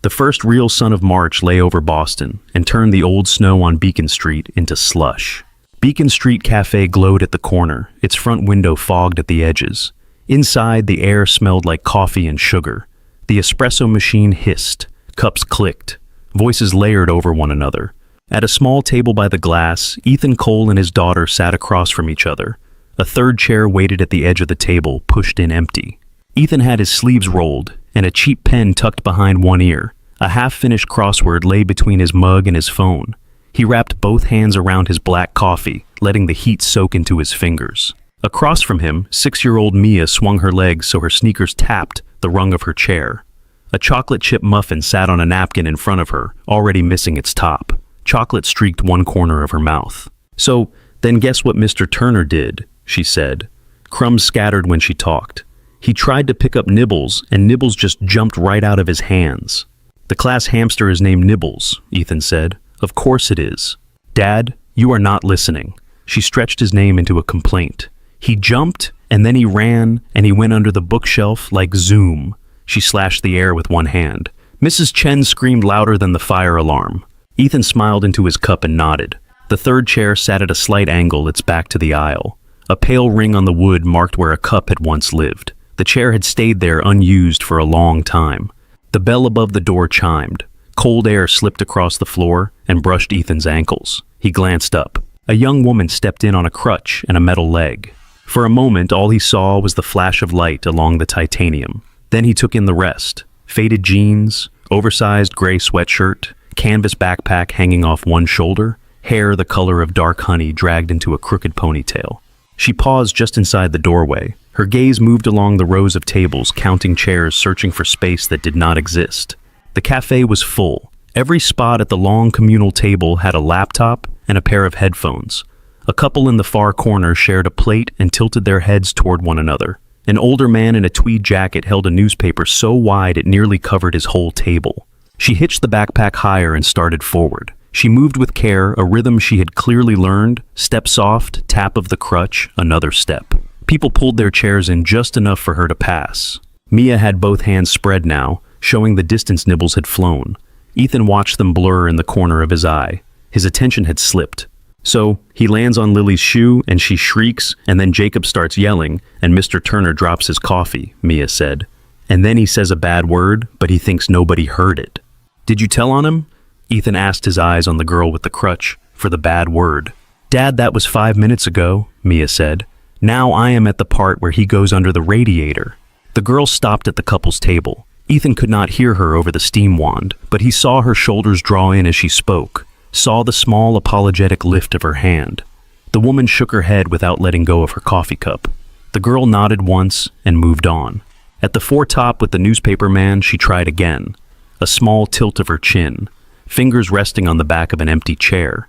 The first real sun of March lay over Boston and turned the old snow on Beacon Street into slush. Beacon Street Cafe glowed at the corner, its front window fogged at the edges. Inside, the air smelled like coffee and sugar. The espresso machine hissed, cups clicked, voices layered over one another. At a small table by the glass, Ethan Cole and his daughter sat across from each other. A third chair waited at the edge of the table, pushed in empty. Ethan had his sleeves rolled and a cheap pen tucked behind one ear. A half-finished crossword lay between his mug and his phone. He wrapped both hands around his black coffee, letting the heat soak into his fingers. Across from him, 6-year-old Mia swung her legs so her sneakers tapped the rung of her chair. A chocolate chip muffin sat on a napkin in front of her, already missing its top. Chocolate streaked one corner of her mouth. "So, then guess what Mr. Turner did," she said. Crumbs scattered when she talked. "He tried to pick up Nibbles, and Nibbles just jumped right out of his hands." "The class hamster is named Nibbles," Ethan said. "Of course it is." "Dad, you are not listening." She stretched his name into a complaint. "He jumped, and then he ran, and he went under the bookshelf like Zoom." She slashed the air with one hand. Mrs. Chen screamed louder than the fire alarm. Ethan smiled into his cup and nodded. The third chair sat at a slight angle, its back to the aisle. A pale ring on the wood marked where a cup had once lived. The chair had stayed there unused for a long time. The bell above the door chimed. Cold air slipped across the floor and brushed Ethan's ankles. He glanced up. A young woman stepped in on a crutch and a metal leg. For a moment, all he saw was the flash of light along the titanium. Then he took in the rest. Faded jeans, oversized gray sweatshirt, canvas backpack hanging off one shoulder, hair the color of dark honey dragged into a crooked ponytail. She paused just inside the doorway. Her gaze moved along the rows of tables, counting chairs, searching for space that did not exist. The cafe was full. Every spot at the long communal table had a laptop and a pair of headphones. A couple in the far corner shared a plate and tilted their heads toward one another. An older man in a tweed jacket held a newspaper so wide it nearly covered his whole table. She hitched the backpack higher and started forward. She moved with care, a rhythm she had clearly learned. Step soft, tap of the crutch, another step. People pulled their chairs in just enough for her to pass. Mia had both hands spread now, showing the distance Nibbles had flown. Ethan watched them blur in the corner of his eye. His attention had slipped. So, he lands on Lily's shoe, and she shrieks, and then Jacob starts yelling, and Mr. Turner drops his coffee, Mia said. And then he says a bad word, but he thinks nobody heard it. "Did you tell on him?" Ethan asked, his eyes on the girl with the crutch, for the bad word. "Dad, that was 5 minutes ago," Mia said. "Now I am at the part where he goes under the radiator." The girl stopped at the couple's table. Ethan could not hear her over the steam wand, but he saw her shoulders draw in as she spoke, saw the small apologetic lift of her hand. The woman shook her head without letting go of her coffee cup. The girl nodded once and moved on. At the foretop with the newspaper man, she tried again. A small tilt of her chin, fingers resting on the back of an empty chair.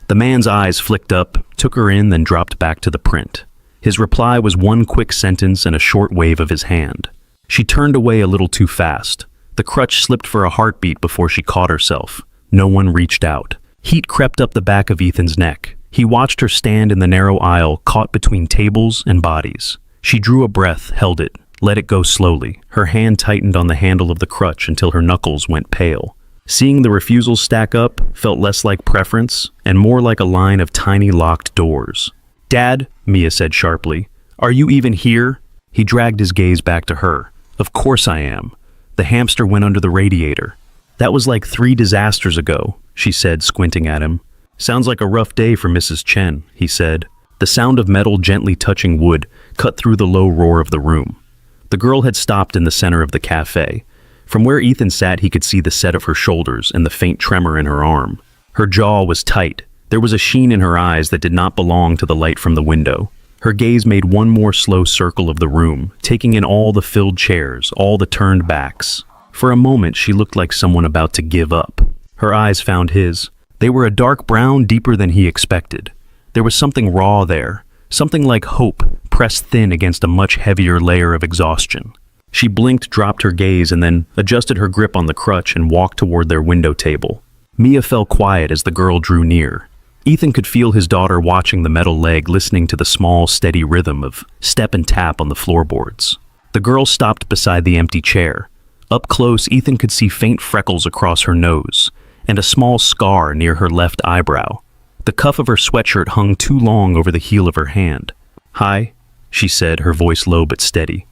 The man's eyes flicked up, took her in, then dropped back to the print. His reply was one quick sentence and a short wave of his hand. She turned away a little too fast. The crutch slipped for a heartbeat before she caught herself. No one reached out. Heat crept up the back of Ethan's neck. He watched her stand in the narrow aisle, caught between tables and bodies. She drew a breath, held it, let it go slowly. Her hand tightened on the handle of the crutch until her knuckles went pale. Seeing the refusals stack up felt less like preference and more like a line of tiny locked doors. "Dad," Mia said sharply, "are you even here?" He dragged his gaze back to her. "Of course I am. The hamster went under the radiator." "That was like 3 disasters ago," she said, squinting at him. "Sounds like a rough day for Mrs. Chen," he said. The sound of metal gently touching wood cut through the low roar of the room. The girl had stopped in the center of the cafe. From where Ethan sat, he could see the set of her shoulders and the faint tremor in her arm. Her jaw was tight. There was a sheen in her eyes that did not belong to the light from the window. Her gaze made one more slow circle of the room, taking in all the filled chairs, all the turned backs. For a moment, she looked like someone about to give up. Her eyes found his. They were a dark brown, deeper than he expected. There was something raw there, something like hope, pressed thin against a much heavier layer of exhaustion. She blinked, dropped her gaze, and then adjusted her grip on the crutch and walked toward their window table. Mia fell quiet as the girl drew near. Ethan could feel his daughter watching the metal leg, listening to the small, steady rhythm of step and tap on the floorboards. The girl stopped beside the empty chair. Up close, Ethan could see faint freckles across her nose and a small scar near her left eyebrow. The cuff of her sweatshirt hung too long over the heel of her hand. "Hi," she said, her voice low but steady.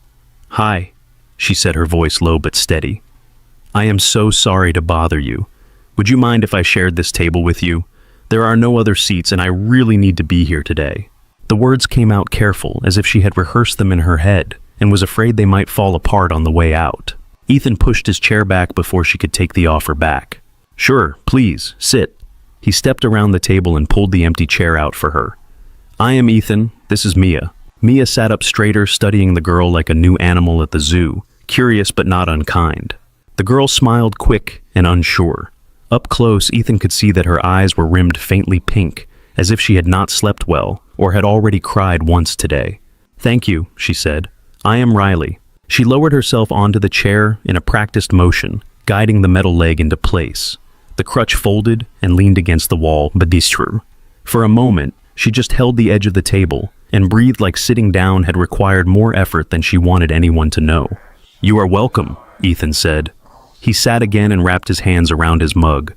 "Hi," she said, her voice low but steady. "I am so sorry to bother you. Would you mind if I shared this table with you? There are no other seats and I really need to be here today." The words came out careful, as if she had rehearsed them in her head and was afraid they might fall apart on the way out. Ethan pushed his chair back before she could take the offer back. "Sure, please, sit." He stepped around the table and pulled the empty chair out for her. "I am Ethan. This is Mia." Mia sat up straighter, studying the girl like a new animal at the zoo, curious but not unkind. The girl smiled, quick and unsure. Up close, Ethan could see that her eyes were rimmed faintly pink, as if she had not slept well or had already cried once today. "Thank you," she said. "I am Riley." She lowered herself onto the chair in a practiced motion, guiding the metal leg into place. The crutch folded and leaned against the wall, bistru. For a moment, she just held the edge of the table and breathed like sitting down had required more effort than she wanted anyone to know. "You are welcome," Ethan said. He sat again and wrapped his hands around his mug.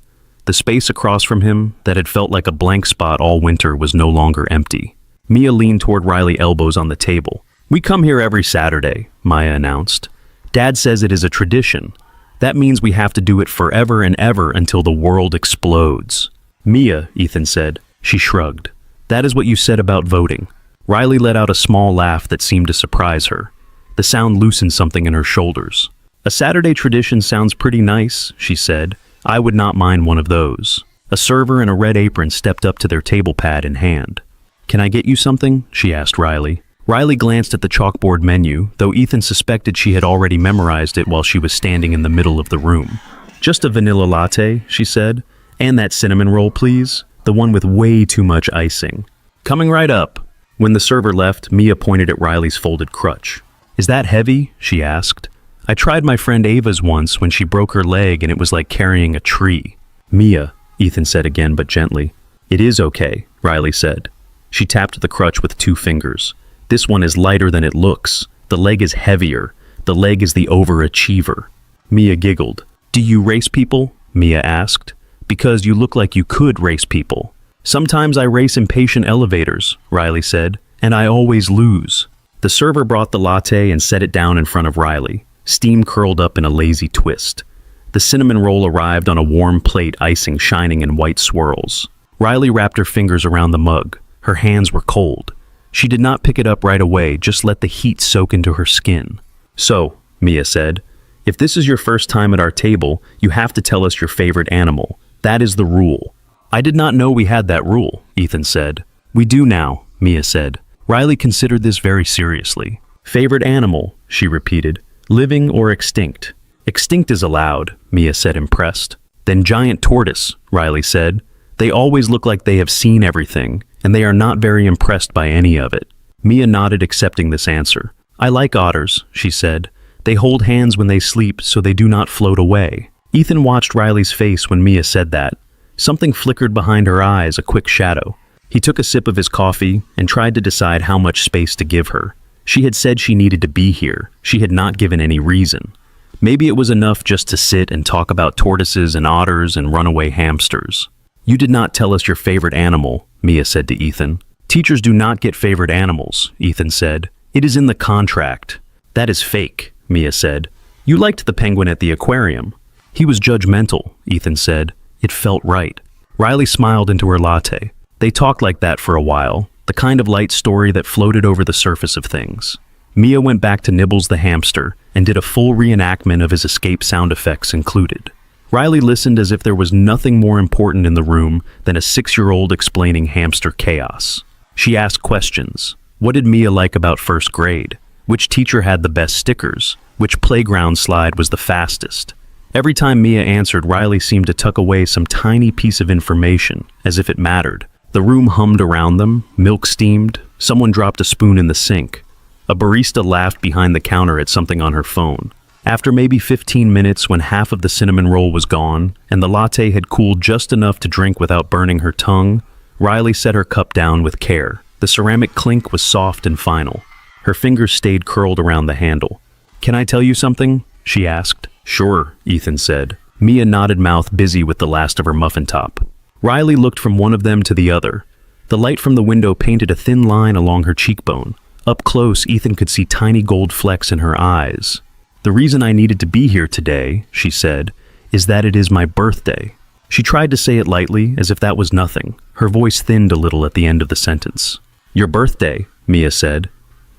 The space across from him, that had felt like a blank spot all winter, was no longer empty. Mia leaned toward Riley, elbows on the table. "We come here every Saturday," Maya announced. "Dad says it is a tradition. That means we have to do it forever and ever until the world explodes." "Mia," Ethan said. She shrugged. "That is what you said about voting." Riley let out a small laugh that seemed to surprise her. The sound loosened something in her shoulders. "A Saturday tradition sounds pretty nice," she said. "I would not mind one of those." A server in a red apron stepped up to their table, pad in hand. "Can I get you something?" she asked Riley. Riley glanced at the chalkboard menu, though Ethan suspected she had already memorized it while she was standing in the middle of the room. "Just a vanilla latte," she said. "And that cinnamon roll, please. The one with way too much icing." "Coming right up." When the server left, Mia pointed at Riley's folded crutch. "Is that heavy?" she asked. "I tried my friend Ava's once when she broke her leg and it was like carrying a tree." "Mia," Ethan said again but gently. "It is okay," Riley said. She tapped the crutch with 2 fingers. "This one is lighter than it looks. The leg is heavier. The leg is the overachiever." Mia giggled. "Do you race people?" Mia asked. "Because you look like you could race people." "Sometimes I race impatient elevators," Riley said, "and I always lose." The server brought the latte and set it down in front of Riley. Steam curled up in a lazy twist. The cinnamon roll arrived on a warm plate, icing shining in white swirls. Riley wrapped her fingers around the mug. Her hands were cold. She did not pick it up right away, just let the heat soak into her skin. "So," Mia said, "if this is your first time at our table, you have to tell us your favorite animal. That is the rule." "I did not know we had that rule," Ethan said. "We do now," Mia said. Riley considered this very seriously. "Favorite animal," she repeated. "Living or extinct?" "Extinct is allowed," Mia said, impressed. "Then giant tortoise," Riley said. "They always look like they have seen everything, and they are not very impressed by any of it." Mia nodded, accepting this answer. "I like otters," she said. "They hold hands when they sleep so they do not float away." Ethan watched Riley's face when Mia said that. Something flickered behind her eyes, a quick shadow. He took a sip of his coffee and tried to decide how much space to give her. She had said she needed to be here. She had not given any reason. Maybe it was enough just to sit and talk about tortoises and otters and runaway hamsters. "You did not tell us your favorite animal," Mia said to Ethan. "Teachers do not get favorite animals," Ethan said. "It is in the contract." "That is fake," Mia said. "You liked the penguin at the aquarium." "He was judgmental," Ethan said. "It felt right." Riley smiled into her latte. They talked like that for a while, the kind of light story that floated over the surface of things. Mia went back to Nibbles the hamster and did a full reenactment of his escape, sound effects included. Riley listened as if there was nothing more important in the room than a 6-year-old explaining hamster chaos. She asked questions. What did Mia like about first grade? Which teacher had the best stickers? Which playground slide was the fastest? Every time Mia answered, Riley seemed to tuck away some tiny piece of information, as if it mattered. The room hummed around them, milk steamed, someone dropped a spoon in the sink. A barista laughed behind the counter at something on her phone. After maybe 15 minutes, when half of the cinnamon roll was gone, and the latte had cooled just enough to drink without burning her tongue, Riley set her cup down with care. The ceramic clink was soft and final. Her fingers stayed curled around the handle. "Can I tell you something?" she asked. Sure, Ethan said. Mia nodded, mouth busy with the last of her muffin top. Riley looked from one of them to the other. The light from the window painted a thin line along her cheekbone. Up close, Ethan could see tiny gold flecks in her eyes. The reason I needed to be here today, she said, is that it is my birthday. She tried to say it lightly, as if that was nothing. Her voice thinned a little at the end of the sentence. Your birthday, Mia said.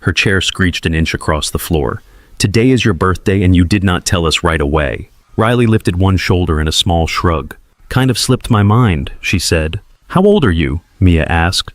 Her chair screeched an inch across the floor. Today is your birthday and you did not tell us right away. Riley lifted one shoulder in a small shrug. Kind of slipped my mind, she said. How old are you? Mia asked.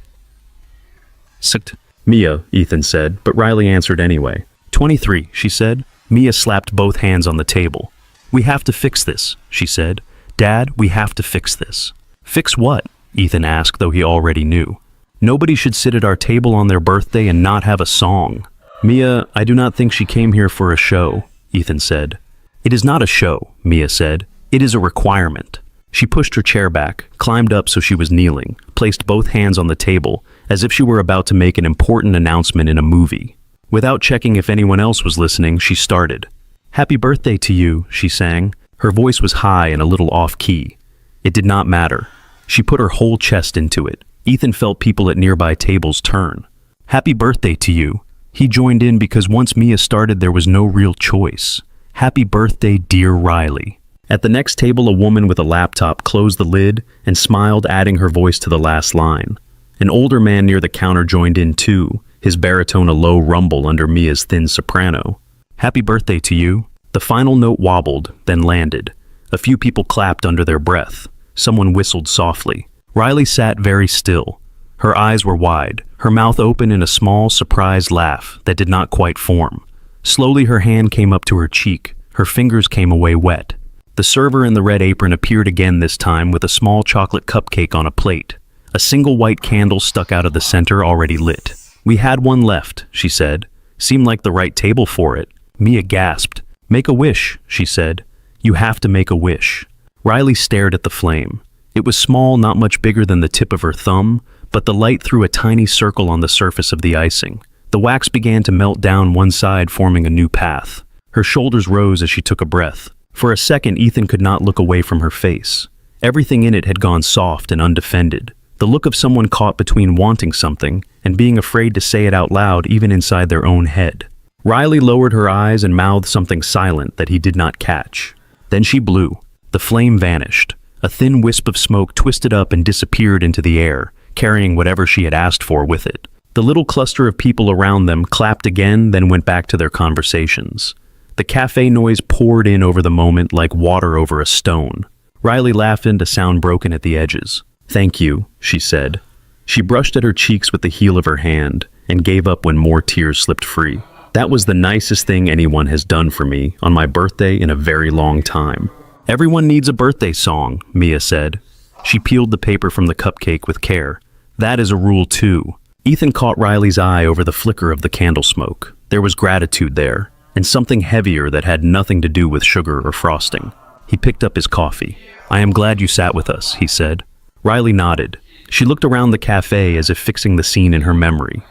Mia, Ethan said, but Riley answered anyway. 23, she said. Mia slapped both hands on the table. We have to fix this, she said. Dad, we have to fix this. Fix what? Ethan asked, though he already knew. Nobody should sit at our table on their birthday and not have a song. Mia, I do not think she came here for a show, Ethan said. It is not a show, Mia said. It is a requirement. She pushed her chair back, climbed up so she was kneeling, placed both hands on the table, as if she were about to make an important announcement in a movie. Without checking if anyone else was listening, she started. Happy birthday to you, she sang. Her voice was high and a little off-key. It did not matter. She put her whole chest into it. Ethan felt people at nearby tables turn. Happy birthday to you. He joined in because once Mia started, there was no real choice. Happy birthday, dear Riley. At the next table, a woman with a laptop closed the lid and smiled, adding her voice to the last line. An older man near the counter joined in too, his baritone a low rumble under Mia's thin soprano. Happy birthday to you. The final note wobbled, then landed. A few people clapped under their breath. Someone whistled softly. Riley sat very still. Her eyes were wide, her mouth open in a small, surprised laugh that did not quite form. Slowly her hand came up to her cheek. Her fingers came away wet. The server in the red apron appeared again, this time with a small chocolate cupcake on a plate. A single white candle stuck out of the center, already lit. We had one left, she said. Seemed like the right table for it. Mia gasped. Make a wish, she said. You have to make a wish. Riley stared at the flame. It was small, not much bigger than the tip of her thumb, but the light threw a tiny circle on the surface of the icing. The wax began to melt down one side, forming a new path. Her shoulders rose as she took a breath. For a second, Ethan could not look away from her face. Everything in it had gone soft and undefended. The look of someone caught between wanting something and being afraid to say it out loud, even inside their own head. Riley lowered her eyes and mouthed something silent that he did not catch. Then she blew. The flame vanished. A thin wisp of smoke twisted up and disappeared into the air, carrying whatever she had asked for with it. The little cluster of people around them clapped again, then went back to their conversations. The cafe noise poured in over the moment like water over a stone. Riley laughed, a sound broken at the edges. Thank you, she said. She brushed at her cheeks with the heel of her hand and gave up when more tears slipped free. That was the nicest thing anyone has done for me on my birthday in a very long time. Everyone needs a birthday song, Mia said. She peeled the paper from the cupcake with care. That is a rule too. Ethan caught Riley's eye over the flicker of the candle smoke. There was gratitude there, and something heavier that had nothing to do with sugar or frosting. He picked up his coffee. I am glad you sat with us, he said. Riley nodded. She looked around the cafe as if fixing the scene in her memory.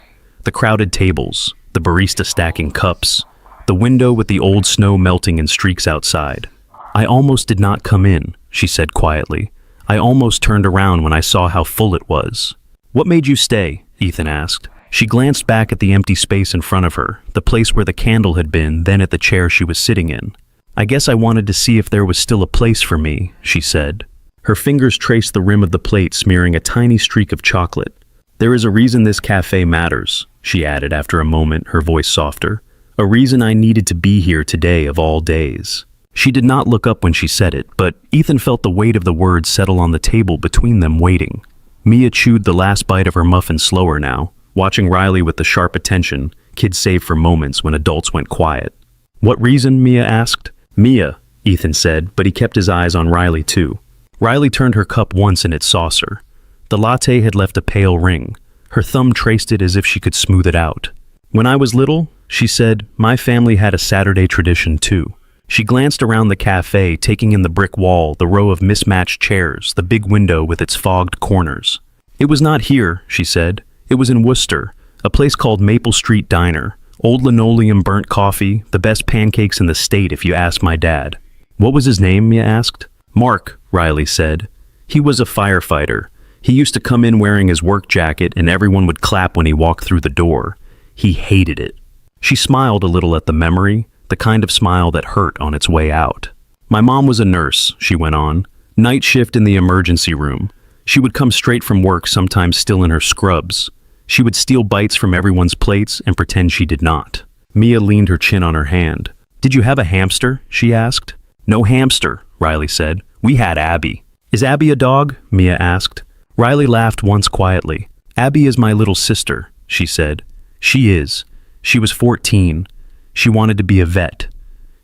The crowded tables, the barista stacking cups, the window with the old snow melting in streaks outside. I almost did not come in, she said quietly. I almost turned around when I saw how full it was. What made you stay? Ethan asked. She glanced back at the empty space in front of her, the place where the candle had been, then at the chair she was sitting in. I guess I wanted to see if there was still a place for me, she said. Her fingers traced the rim of the plate, smearing a tiny streak of chocolate. There is a reason this cafe matters, she added after a moment, her voice softer. A reason I needed to be here today of all days. She did not look up when she said it, but Ethan felt the weight of the words settle on the table between them, waiting. Mia chewed the last bite of her muffin slower now, watching Riley with the sharp attention kids save for moments when adults went quiet. What reason? Mia asked. Mia, Ethan said, but he kept his eyes on Riley too. Riley turned her cup once in its saucer. The latte had left a pale ring. Her thumb traced it as if she could smooth it out. When I was little, she said, my family had a Saturday tradition too. She glanced around the cafe, taking in the brick wall, the row of mismatched chairs, the big window with its fogged corners. It was not here, she said. It was in Worcester, a place called Maple Street Diner. Old linoleum, burnt coffee, the best pancakes in the state if you ask my dad. What was his name, Mia asked. Mark, Riley said. He was a firefighter. He used to come in wearing his work jacket and everyone would clap when he walked through the door. He hated it. She smiled a little at the memory, the kind of smile that hurt on its way out. My mom was a nurse, she went on. Night shift in the emergency room. She would come straight from work, sometimes still in her scrubs. She would steal bites from everyone's plates and pretend she did not. Mia leaned her chin on her hand. Did you have a hamster? She asked. No hamster, Riley said. We had Abby. Is Abby a dog? Mia asked. Riley laughed once quietly. Abby is my little sister, she said. She is. She was 14. She wanted to be a vet.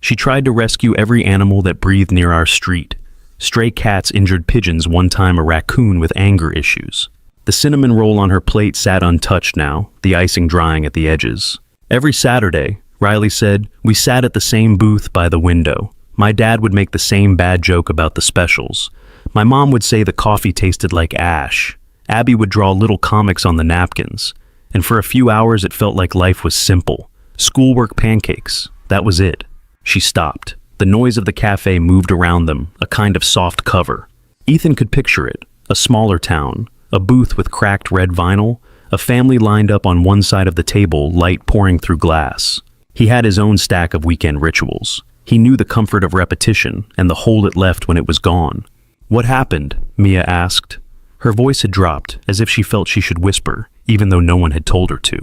She tried to rescue every animal that breathed near our street. Stray cats, injured pigeons, one time a raccoon with anger issues. The cinnamon roll on her plate sat untouched now, the icing drying at the edges. Every Saturday, Riley said, we sat at the same booth by the window. My dad would make the same bad joke about the specials. My mom would say the coffee tasted like ash. Abby would draw little comics on the napkins. And for a few hours it felt like life was simple. Schoolwork, pancakes. That was it. She stopped. The noise of the cafe moved around them, a kind of soft cover. Ethan could picture it. A smaller town. A booth with cracked red vinyl. A family lined up on one side of the table, light pouring through glass. He had his own stack of weekend rituals. He knew the comfort of repetition and the hole it left when it was gone. What happened? Mia asked. Her voice had dropped, as if she felt she should whisper, even though no one had told her to.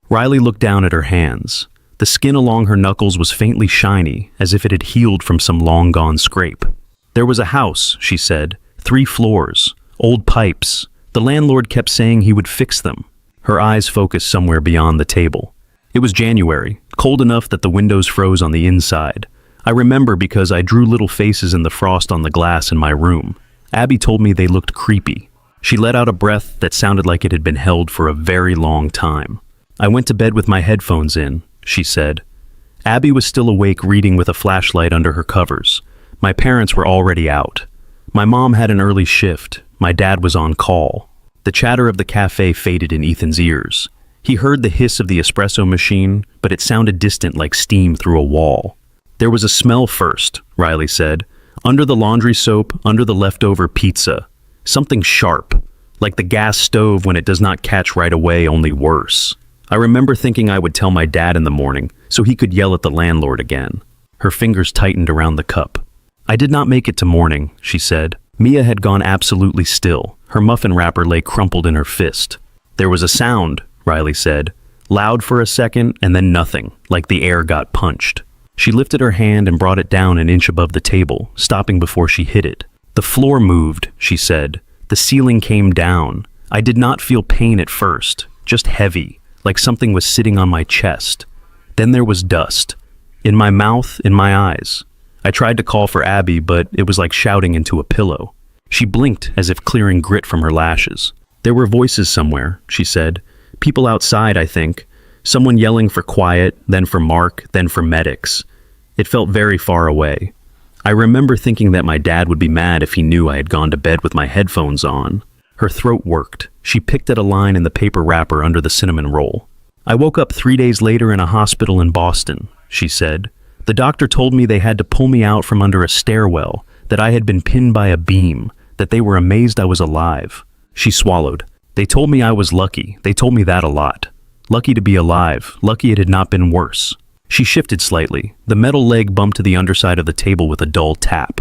Riley looked down at her hands. The skin along her knuckles was faintly shiny, as if it had healed from some long-gone scrape. There was a house, she said, 3 floors, old pipes. The landlord kept saying he would fix them. Her eyes focused somewhere beyond the table. It was January, cold enough that the windows froze on the inside. I remember because I drew little faces in the frost on the glass in my room. Abby told me they looked creepy. She let out a breath that sounded like it had been held for a very long time. I went to bed with my headphones in, she said. Abby was still awake, reading with a flashlight under her covers. My parents were already out. My mom had an early shift. My dad was on call. The chatter of the cafe faded in Ethan's ears. He heard the hiss of the espresso machine, but it sounded distant, like steam through a wall. There was a smell first, Riley said. Under the laundry soap, under the leftover pizza. Something sharp, like the gas stove when it does not catch right away, only worse. I remember thinking I would tell my dad in the morning, so he could yell at the landlord again. Her fingers tightened around the cup. I did not make it to morning, she said. Mia had gone absolutely still. Her muffin wrapper lay crumpled in her fist. There was a sound, Riley said. Loud for a second, and then nothing, like the air got punched. She lifted her hand and brought it down an inch above the table, stopping before she hit it. The floor moved, she said. The ceiling came down. I did not feel pain at first, just heavy, like something was sitting on my chest. Then there was dust. In my mouth, in my eyes. I tried to call for Abby, but it was like shouting into a pillow. She blinked as if clearing grit from her lashes. There were voices somewhere, she said. People outside, I think. Someone yelling for quiet, then for Mark, then for medics. It felt very far away. I remember thinking that my dad would be mad if he knew I had gone to bed with my headphones on. Her throat worked. She picked at a line in the paper wrapper under the cinnamon roll. I woke up 3 days later in a hospital in Boston, she said. The doctor told me they had to pull me out from under a stairwell, that I had been pinned by a beam, that they were amazed I was alive. She swallowed. They told me I was lucky. They told me that a lot. Lucky to be alive. Lucky it had not been worse. She shifted slightly. The metal leg bumped to the underside of the table with a dull tap.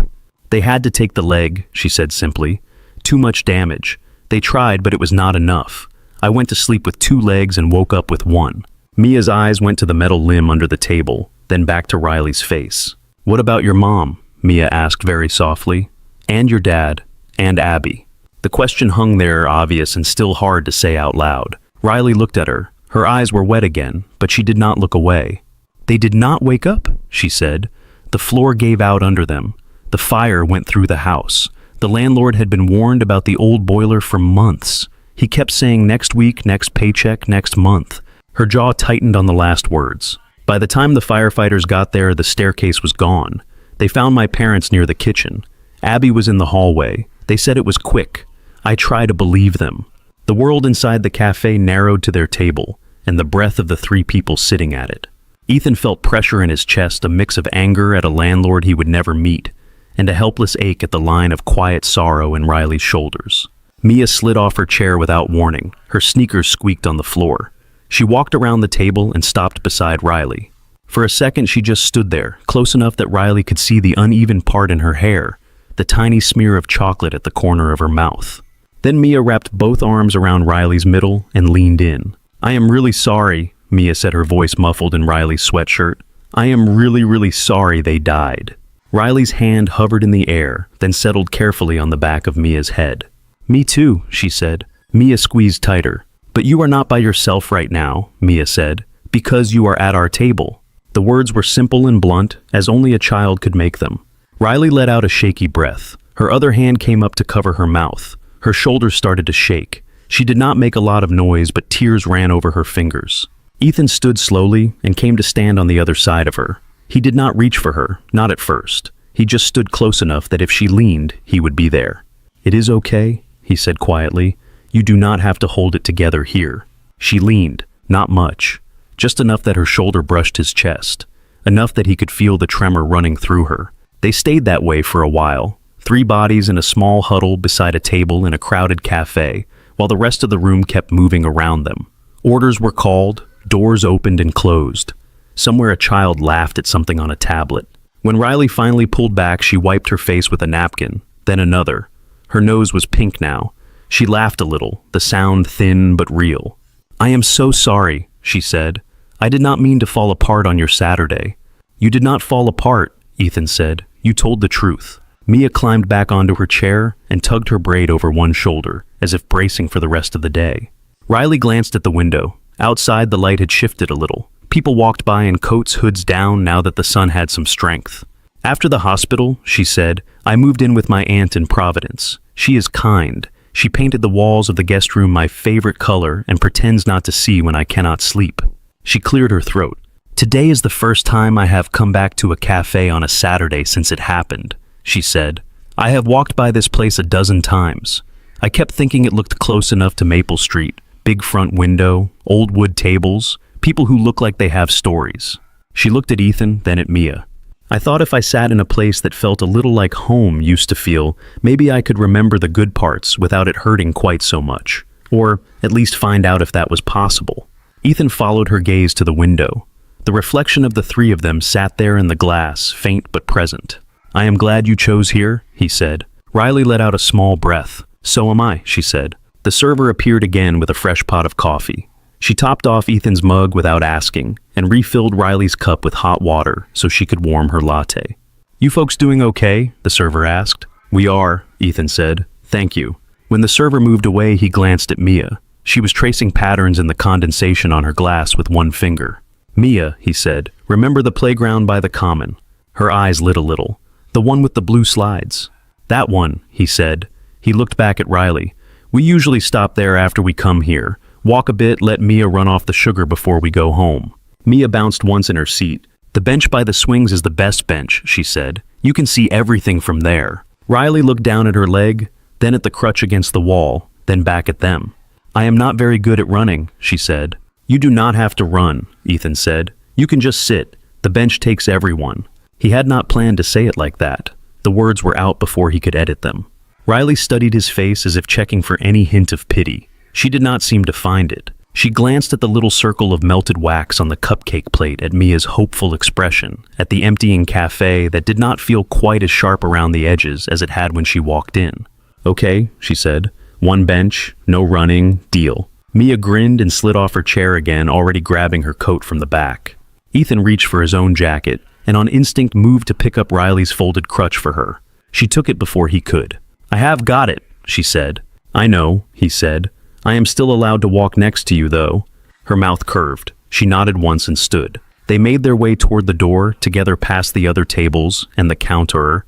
They had to take the leg, she said simply. Too much damage. They tried, but it was not enough. I went to sleep with 2 legs and woke up with 1. Mia's eyes went to the metal limb under the table, then back to Riley's face. What about your mom? Mia asked very softly. And your dad. And Abby. The question hung there, obvious and still hard to say out loud. Riley looked at her. Her eyes were wet again, but she did not look away. They did not wake up, she said. The floor gave out under them. The fire went through the house. The landlord had been warned about the old boiler for months. He kept saying next week, next paycheck, next month. Her jaw tightened on the last words. By the time the firefighters got there, the staircase was gone. They found my parents near the kitchen. Abby was in the hallway. They said it was quick. I try to believe them. The world inside the cafe narrowed to their table, and the breath of the 3 people sitting at it. Ethan felt pressure in his chest, a mix of anger at a landlord he would never meet, and a helpless ache at the line of quiet sorrow in Riley's shoulders. Mia slid off her chair without warning. Her sneakers squeaked on the floor. She walked around the table and stopped beside Riley. For a second, she just stood there, close enough that Riley could see the uneven part in her hair, the tiny smear of chocolate at the corner of her mouth. Then Mia wrapped both arms around Riley's middle and leaned in. "I am really sorry," Mia said, her voice muffled in Riley's sweatshirt. "I am really, really sorry they died." Riley's hand hovered in the air, then settled carefully on the back of Mia's head. "Me too," she said. Mia squeezed tighter. "But you are not by yourself right now," Mia said, "because you are at our table." The words were simple and blunt, as only a child could make them. Riley let out a shaky breath. Her other hand came up to cover her mouth. Her shoulders started to shake. She did not make a lot of noise, but tears ran over her fingers. Ethan stood slowly and came to stand on the other side of her. He did not reach for her, not at first. He just stood close enough that if she leaned, he would be there. "It is okay," he said quietly. "You do not have to hold it together here." She leaned, not much, just enough that her shoulder brushed his chest, enough that he could feel the tremor running through her. They stayed that way for a while, 3 bodies in a small huddle beside a table in a crowded cafe, while the rest of the room kept moving around them. Orders were called, doors opened and closed. Somewhere a child laughed at something on a tablet. When Riley finally pulled back, she wiped her face with a napkin, then another. Her nose was pink now. She laughed a little, the sound thin but real. "I am so sorry," she said. "I did not mean to fall apart on your Saturday." "You did not fall apart," Ethan said. "You told the truth." Mia climbed back onto her chair and tugged her braid over one shoulder, as if bracing for the rest of the day. Riley glanced at the window. Outside, the light had shifted a little. People walked by in coats, hoods down, now that the sun had some strength. "After the hospital," she said, "I moved in with my aunt in Providence. She is kind. She painted the walls of the guest room my favorite color and pretends not to see when I cannot sleep." She cleared her throat. "Today is the first time I have come back to a cafe on a Saturday since it happened," she said. "I have walked by this place a dozen times. I kept thinking it looked close enough to Maple Street. Big front window, old wood tables, people who look like they have stories." She looked at Ethan, then at Mia. "I thought if I sat in a place that felt a little like home used to feel, maybe I could remember the good parts without it hurting quite so much. Or at least find out if that was possible." Ethan followed her gaze to the window. The reflection of the 3 of them sat there in the glass, faint but present. "I am glad you chose here," he said. Riley let out a small breath. "So am I," she said. The server appeared again with a fresh pot of coffee. She topped off Ethan's mug without asking, and refilled Riley's cup with hot water so she could warm her latte. "You folks doing okay?" the server asked. "We are," Ethan said. "Thank you." When the server moved away, he glanced at Mia. She was tracing patterns in the condensation on her glass with one finger. "Mia," he said, "remember the playground by the common?" Her eyes lit a little. "The one with the blue slides." "That one," he said. He looked back at Riley. "We usually stop there after we come here. Walk a bit, let Mia run off the sugar before we go home." Mia bounced once in her seat. "The bench by the swings is the best bench," she said. "You can see everything from there." Riley looked down at her leg, then at the crutch against the wall, then back at them. "I am not very good at running," she said. "You do not have to run," Ethan said. "You can just sit. The bench takes everyone." He had not planned to say it like that. The words were out before he could edit them. Riley studied his face as if checking for any hint of pity. She did not seem to find it. She glanced at the little circle of melted wax on the cupcake plate, at Mia's hopeful expression, at the emptying cafe that did not feel quite as sharp around the edges as it had when she walked in. "Okay," she said. "1 bench, no running, deal." Mia grinned and slid off her chair again, already grabbing her coat from the back. Ethan reached for his own jacket, and on instinct moved to pick up Riley's folded crutch for her. She took it before he could. "I have got it," she said. "I know," he said. "I am still allowed to walk next to you, though." Her mouth curved. She nodded once and stood. They made their way toward the door, together past the other tables and the counter,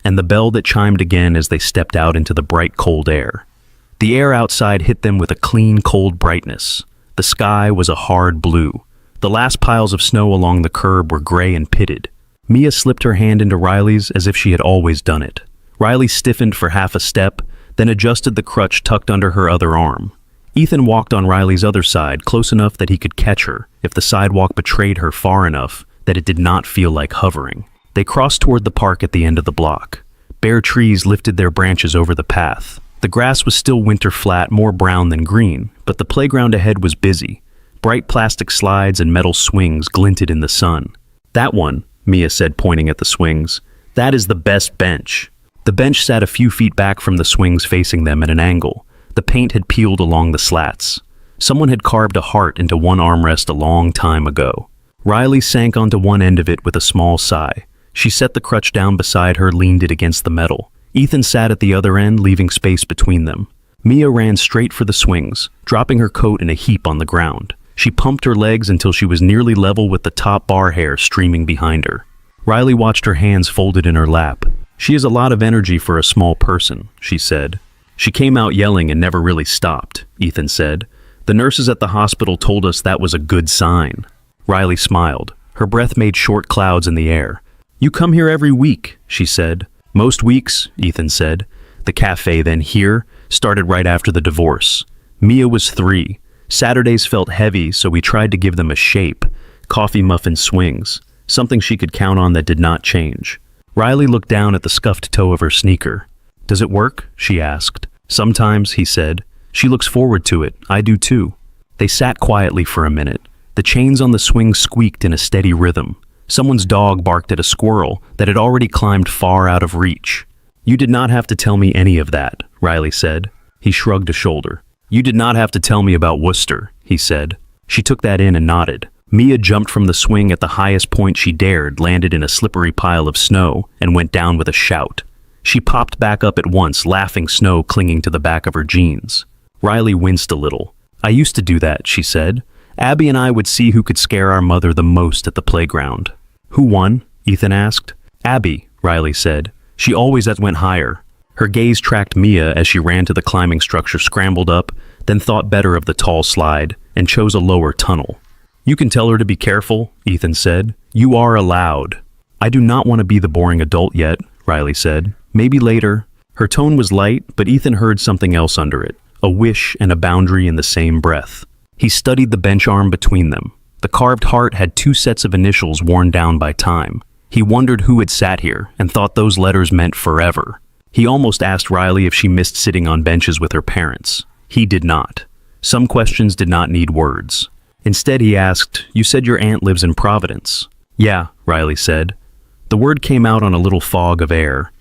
and the bell that chimed again as they stepped out into the bright, cold air. The air outside hit them with a clean, cold brightness. The sky was a hard blue. The last piles of snow along the curb were gray and pitted. Mia slipped her hand into Riley's as if she had always done it. Riley stiffened for half a step, then adjusted the crutch tucked under her other arm. Ethan walked on Riley's other side, close enough that he could catch her if the sidewalk betrayed her far enough that it did not feel like hovering. They crossed toward the park at the end of the block. Bare trees lifted their branches over the path. The grass was still winter flat, more brown than green, but the playground ahead was busy. Bright plastic slides and metal swings glinted in the sun. "That one," Mia said, pointing at the swings. "That is the best bench." The bench sat a few feet back from the swings, facing them at an angle. The paint had peeled along the slats. Someone had carved a heart into one armrest a long time ago. Riley sank onto one end of it with a small sigh. She set the crutch down beside her, leaned it against the metal. Ethan sat at the other end, leaving space between them. Mia ran straight for the swings, dropping her coat in a heap on the ground. She pumped her legs until she was nearly level with the top bar hair streaming behind her. Riley watched her hands folded in her lap. "She has a lot of energy for a small person," she said. "She came out yelling and never really stopped," Ethan said. "The nurses at the hospital told us that was a good sign." Riley smiled. Her breath made short clouds in the air. "You come here every week," she said. "Most weeks," Ethan said. The cafe, then here, started right after the divorce. Mia was 3. Saturdays felt heavy, so we tried to give them a shape. Coffee muffin swings, something she could count on that did not change. Riley looked down at the scuffed toe of her sneaker. "Does it work?" she asked. "Sometimes," he said. "She looks forward to it. I do too." They sat quietly for a minute. The chains on the swing squeaked in a steady rhythm. Someone's dog barked at a squirrel that had already climbed far out of reach. "You did not have to tell me any of that," Riley said. He shrugged a shoulder. "You did not have to tell me about Worcester," he said. She took that in and nodded. Mia jumped from the swing at the highest point she dared, landed in a slippery pile of snow, and went down with a shout. She popped back up at once, laughing, snow clinging to the back of her jeans. Riley winced a little. "I used to do that," she said. "Abby and I would see who could scare our mother the most at the playground." "Who won?" Ethan asked. "Abby," Riley said. "She always went higher." Her gaze tracked Mia as she ran to the climbing structure, scrambled up, then thought better of the tall slide, and chose a lower tunnel. "You can tell her to be careful," Ethan said. "You are allowed." "I do not want to be the boring adult yet," Riley said. "Maybe later." Her tone was light, but Ethan heard something else under it, a wish and a boundary in the same breath. He studied the bench arm between them. The carved heart had 2 sets of initials worn down by time. He wondered who had sat here and thought those letters meant forever. He almost asked Riley if she missed sitting on benches with her parents. He did not. Some questions did not need words. Instead, he asked, "You said your aunt lives in Providence." "Yeah," Riley said. The word came out on a little fog of air.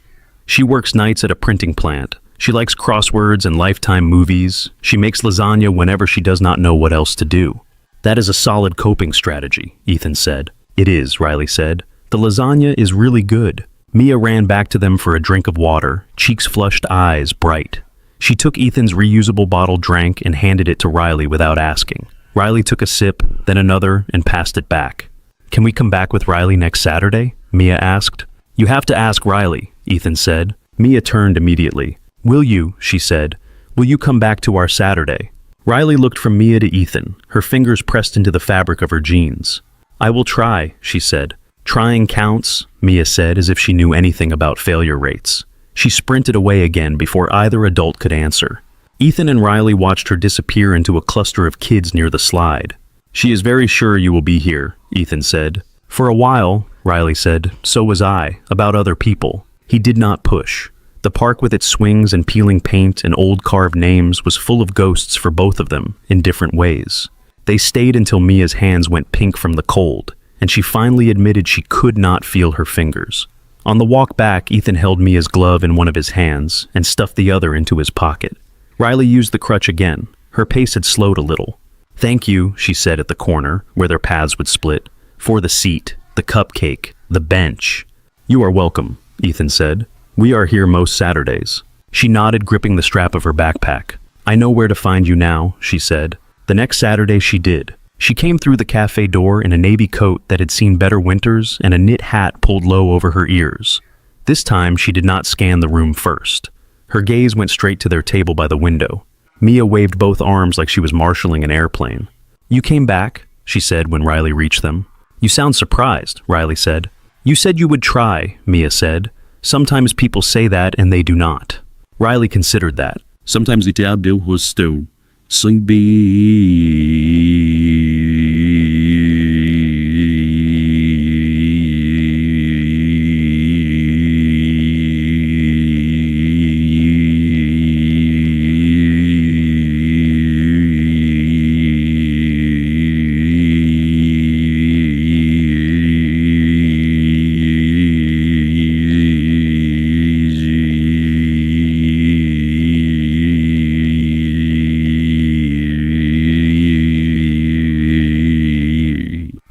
"She works nights at a printing plant. She likes crosswords and Lifetime movies. She makes lasagna whenever she does not know what else to do." "That is a solid coping strategy," Ethan said. "It is," Riley said. "The lasagna is really good." Mia ran back to them for a drink of water, cheeks flushed, eyes bright. She took Ethan's reusable bottle, drank, and handed it to Riley without asking. Riley took a sip, then another, and passed it back. "Can we come back with Riley next Saturday?" Mia asked. "You have to ask Riley," Ethan said. Mia turned immediately. "Will you?" she said. "Will you come back to our Saturday?" Riley looked from Mia to Ethan, her fingers pressed into the fabric of her jeans. "I will try," she said. "Trying counts," Mia said, as if she knew anything about failure rates. She sprinted away again before either adult could answer. Ethan and Riley watched her disappear into a cluster of kids near the slide. "She is very sure you will be here," Ethan said. "For a while," Riley said. "So was I, about other people." He did not push. The park with its swings and peeling paint and old carved names was full of ghosts for both of them, in different ways. They stayed until Mia's hands went pink from the cold, and she finally admitted she could not feel her fingers. On the walk back, Ethan held Mia's glove in one of his hands and stuffed the other into his pocket. Riley used the crutch again. Her pace had slowed a little. "Thank you," she said at the corner, where their paths would split. "For the seat, the cupcake, the bench." "You are welcome," Ethan said. "We are here most Saturdays." She nodded, gripping the strap of her backpack. "I know where to find you now," she said. The next Saturday she did. She came through the cafe door in a navy coat that had seen better winters and a knit hat pulled low over her ears. This time she did not scan the room first. Her gaze went straight to their table by the window. Mia waved both arms like she was marshalling an airplane. "You came back," she said when Riley reached them. "You sound surprised," Riley said. "You said you would try," Mia said. "Sometimes people say that and they do not." Riley considered that. Sometimes it was still. Sing be.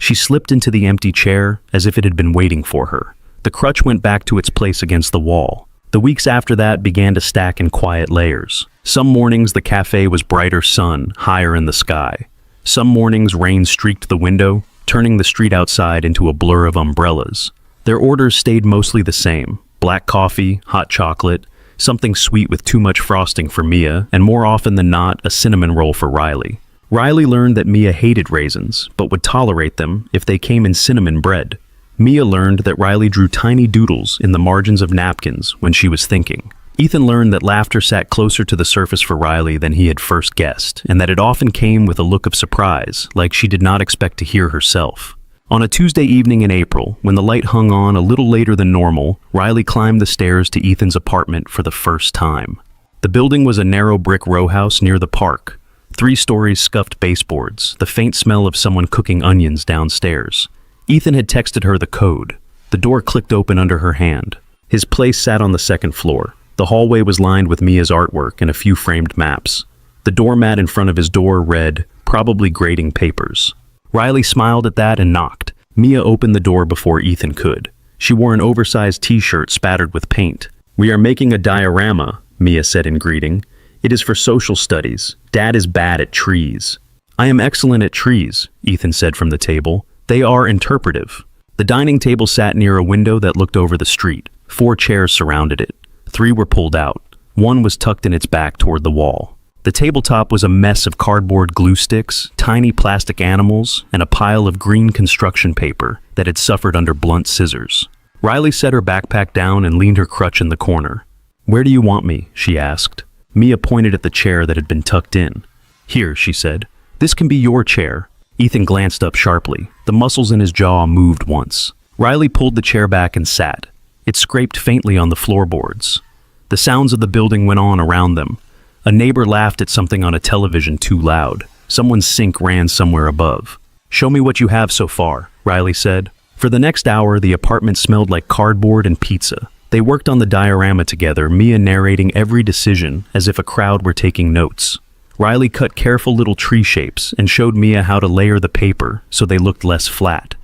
She slipped into the empty chair as if it had been waiting for her. The crutch went back to its place against the wall. The weeks after that began to stack in quiet layers. Some mornings the cafe was brighter sun, higher in the sky. Some mornings rain streaked the window, turning the street outside into a blur of umbrellas. Their orders stayed mostly the same: black coffee, hot chocolate, something sweet with too much frosting for Mia, and more often than not, a cinnamon roll for Riley. Riley learned that Mia hated raisins, but would tolerate them if they came in cinnamon bread. Mia learned that Riley drew tiny doodles in the margins of napkins when she was thinking. Ethan learned that laughter sat closer to the surface for Riley than he had first guessed, and that it often came with a look of surprise, like she did not expect to hear herself. On a Tuesday evening in April, when the light hung on a little later than normal, Riley climbed the stairs to Ethan's apartment for the first time. The building was a narrow brick row house near the park. 3 stories, scuffed baseboards, the faint smell of someone cooking onions downstairs. Ethan had texted her the code. The door clicked open under her hand. His place sat on the 2nd floor. The hallway was lined with Mia's artwork and a few framed maps. The doormat in front of his door read, "Probably grading papers." Riley smiled at that and knocked. Mia opened the door before Ethan could. She wore an oversized t-shirt spattered with paint. "We are making a diorama," Mia said in greeting. "It is for social studies. Dad is bad at trees." "I am excellent at trees," Ethan said from the table. "They are interpretive." The dining table sat near a window that looked over the street. 4 chairs surrounded it. 3 were pulled out. 1 was tucked in its back toward the wall. The tabletop was a mess of cardboard glue sticks, tiny plastic animals, and a pile of green construction paper that had suffered under blunt scissors. Riley set her backpack down and leaned her crutch in the corner. "Where do you want me?" she asked. Mia pointed at the chair that had been tucked in. "Here," she said. "This can be your chair." Ethan glanced up sharply. The muscles in his jaw moved once. Riley pulled the chair back and sat. It scraped faintly on the floorboards. The sounds of the building went on around them. A neighbor laughed at something on a television too loud. Someone's sink ran somewhere above. "Show me what you have so far," Riley said. For the next hour, the apartment smelled like cardboard and pizza. They worked on the diorama together, Mia narrating every decision as if a crowd were taking notes. Riley cut careful little tree shapes and showed Mia how to layer the paper so they looked less flat.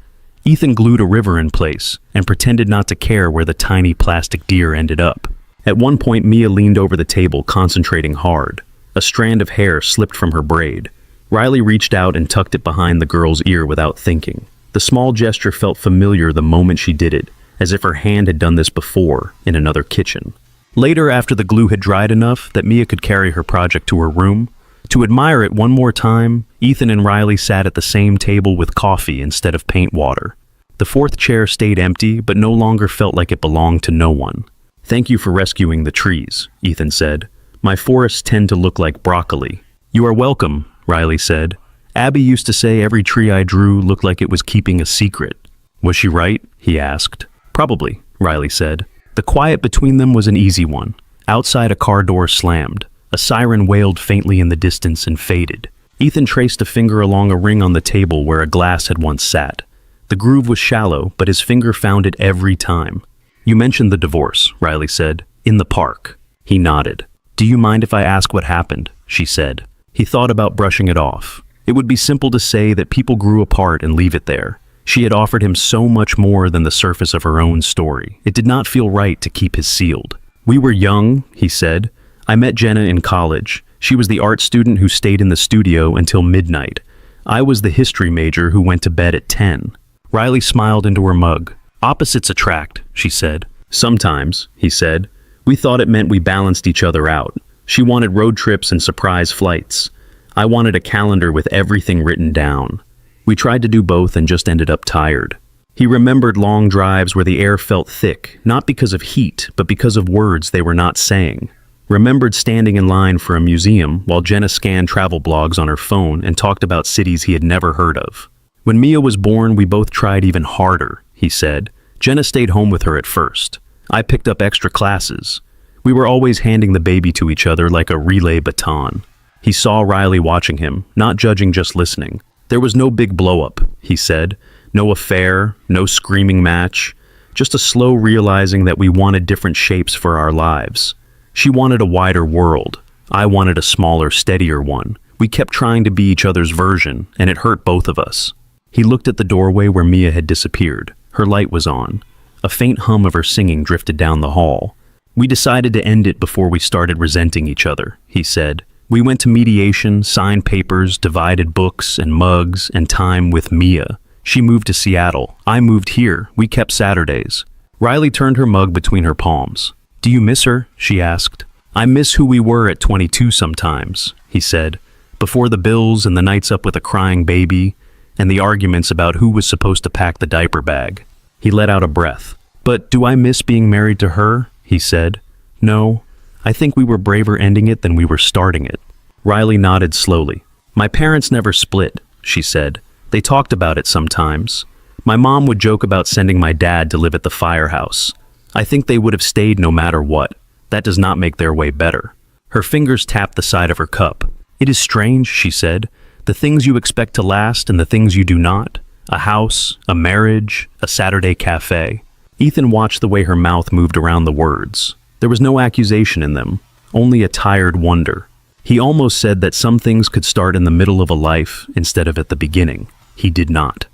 Ethan glued a river in place and pretended not to care where the tiny plastic deer ended up. At one point, Mia leaned over the table, concentrating hard. A strand of hair slipped from her braid. Riley reached out and tucked it behind the girl's ear without thinking. The small gesture felt familiar the moment she did it, as if her hand had done this before in another kitchen. Later, after the glue had dried enough that Mia could carry her project to her room, to admire it one more time, Ethan and Riley sat at the same table with coffee instead of paint water. The 4th chair stayed empty, but no longer felt like it belonged to no one. "Thank you for rescuing the trees," Ethan said. "My forests tend to look like broccoli." "You are welcome," Riley said. "Abby used to say every tree I drew looked like it was keeping a secret." "Was she right?" he asked. "Probably," Riley said. The quiet between them was an easy one. Outside, a car door slammed. A siren wailed faintly in the distance and faded. Ethan traced a finger along a ring on the table where a glass had once sat. The groove was shallow, but his finger found it every time. "You mentioned the divorce," Riley said. "In the park." He nodded. "Do you mind if I ask what happened?" she said. He thought about brushing it off. It would be simple to say that people grew apart and leave it there. She had offered him so much more than the surface of her own story. It did not feel right to keep his sealed. "We were young," he said. "I met Jenna in college. She was the art student who stayed in the studio until midnight. I was the history major who went to bed at 10. Riley smiled into her mug. "Opposites attract," she said. "Sometimes," he said. "We thought it meant we balanced each other out. She wanted road trips and surprise flights. I wanted a calendar with everything written down. We tried to do both and just ended up tired." He remembered long drives where the air felt thick, not because of heat, but because of words they were not saying. Remembered standing in line for a museum while Jenna scanned travel blogs on her phone and talked about cities he had never heard of. "When Mia was born, we both tried even harder," he said. "Jenna stayed home with her at first. I picked up extra classes. We were always handing the baby to each other like a relay baton." He saw Riley watching him, not judging, just listening. "There was no big blow-up," he said. "No affair, no screaming match. Just a slow realizing that we wanted different shapes for our lives. She wanted a wider world. I wanted a smaller, steadier one. We kept trying to be each other's version, and it hurt both of us." He looked at the doorway where Mia had disappeared. Her light was on. A faint hum of her singing drifted down the hall. "We decided to end it before we started resenting each other," he said. "We went to mediation, signed papers, divided books and mugs and time with Mia. She moved to Seattle. I moved here. We kept Saturdays." Riley turned her mug between her palms. "Do you miss her?" she asked. "I miss who we were at 22 sometimes," he said. "Before the bills and the nights up with a crying baby and the arguments about who was supposed to pack the diaper bag." He let out a breath. "But do I miss being married to her?" he said. "No. I think we were braver ending it than we were starting it." Riley nodded slowly. "My parents never split," she said. "They talked about it sometimes. My mom would joke about sending my dad to live at the firehouse. I think they would have stayed no matter what. That does not make their way better." Her fingers tapped the side of her cup. "It is strange," she said. "The things you expect to last and the things you do not. A house, a marriage, a Saturday cafe." Ethan watched the way her mouth moved around the words. There was no accusation in them, only a tired wonder. He almost said that some things could start in the middle of a life instead of at the beginning. He did not.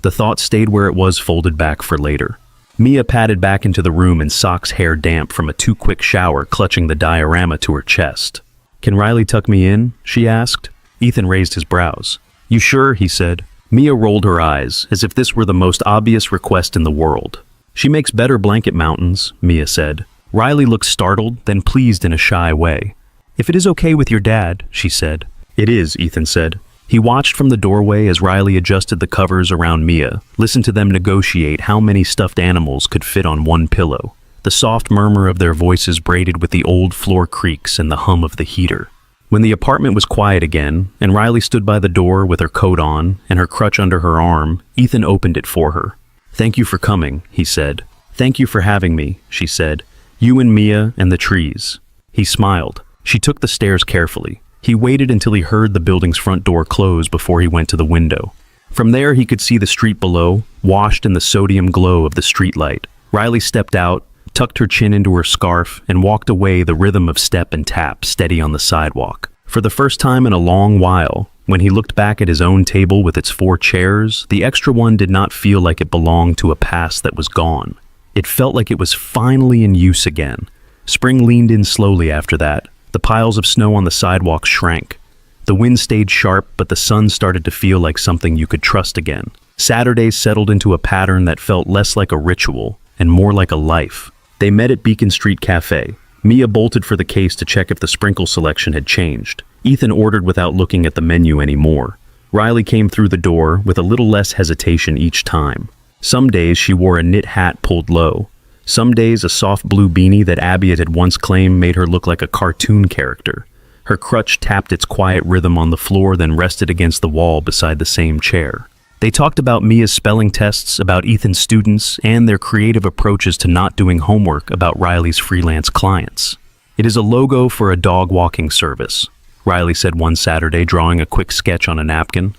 The thought stayed where it was, folded back for later. Mia padded back into the room in socks hair damp from a too-quick shower, clutching the diorama to her chest. "Can Riley tuck me in?" she asked. Ethan raised his brows. "You sure?" he said. Mia rolled her eyes, as if this were the most obvious request in the world. "She makes better blanket mountains," Mia said. Riley looked startled, then pleased in a shy way. "If it is okay with your dad," she said. "It is," Ethan said. He watched from the doorway as Riley adjusted the covers around Mia, listened to them negotiate how many stuffed animals could fit on one pillow. The soft murmur of their voices braided with the old floor creaks and the hum of the heater. When the apartment was quiet again, and Riley stood by the door with her coat on and her crutch under her arm, Ethan opened it for her. "Thank you for coming," he said. "Thank you for having me," she said. "You and Mia and the trees." He smiled. She took the stairs carefully. He waited until he heard the building's front door close before he went to the window. From there, he could see the street below, washed in the sodium glow of the streetlight. Riley stepped out, tucked her chin into her scarf, and walked away, the rhythm of step and tap steady on the sidewalk. For the first time in a long while, when he looked back at his own table with its 4 chairs, the extra one did not feel like it belonged to a past that was gone. It felt like it was finally in use again. Spring leaned in slowly after that. The piles of snow on the sidewalk shrank. The wind stayed sharp, but the sun started to feel like something you could trust again. Saturdays settled into a pattern that felt less like a ritual and more like a life. They met at Beacon Street Cafe. Mia bolted for the case to check if the sprinkle selection had changed. Ethan ordered without looking at the menu anymore. Riley came through the door with a little less hesitation each time. Some days she wore a knit hat pulled low. Some days a soft blue beanie that Abby had once claimed made her look like a cartoon character. Her crutch tapped its quiet rhythm on the floor, then rested against the wall beside the same chair. They talked about Mia's spelling tests, about Ethan's students, and their creative approaches to not doing homework, about Riley's freelance clients. "It is a logo for a dog walking service," Riley said one Saturday, drawing a quick sketch on a napkin.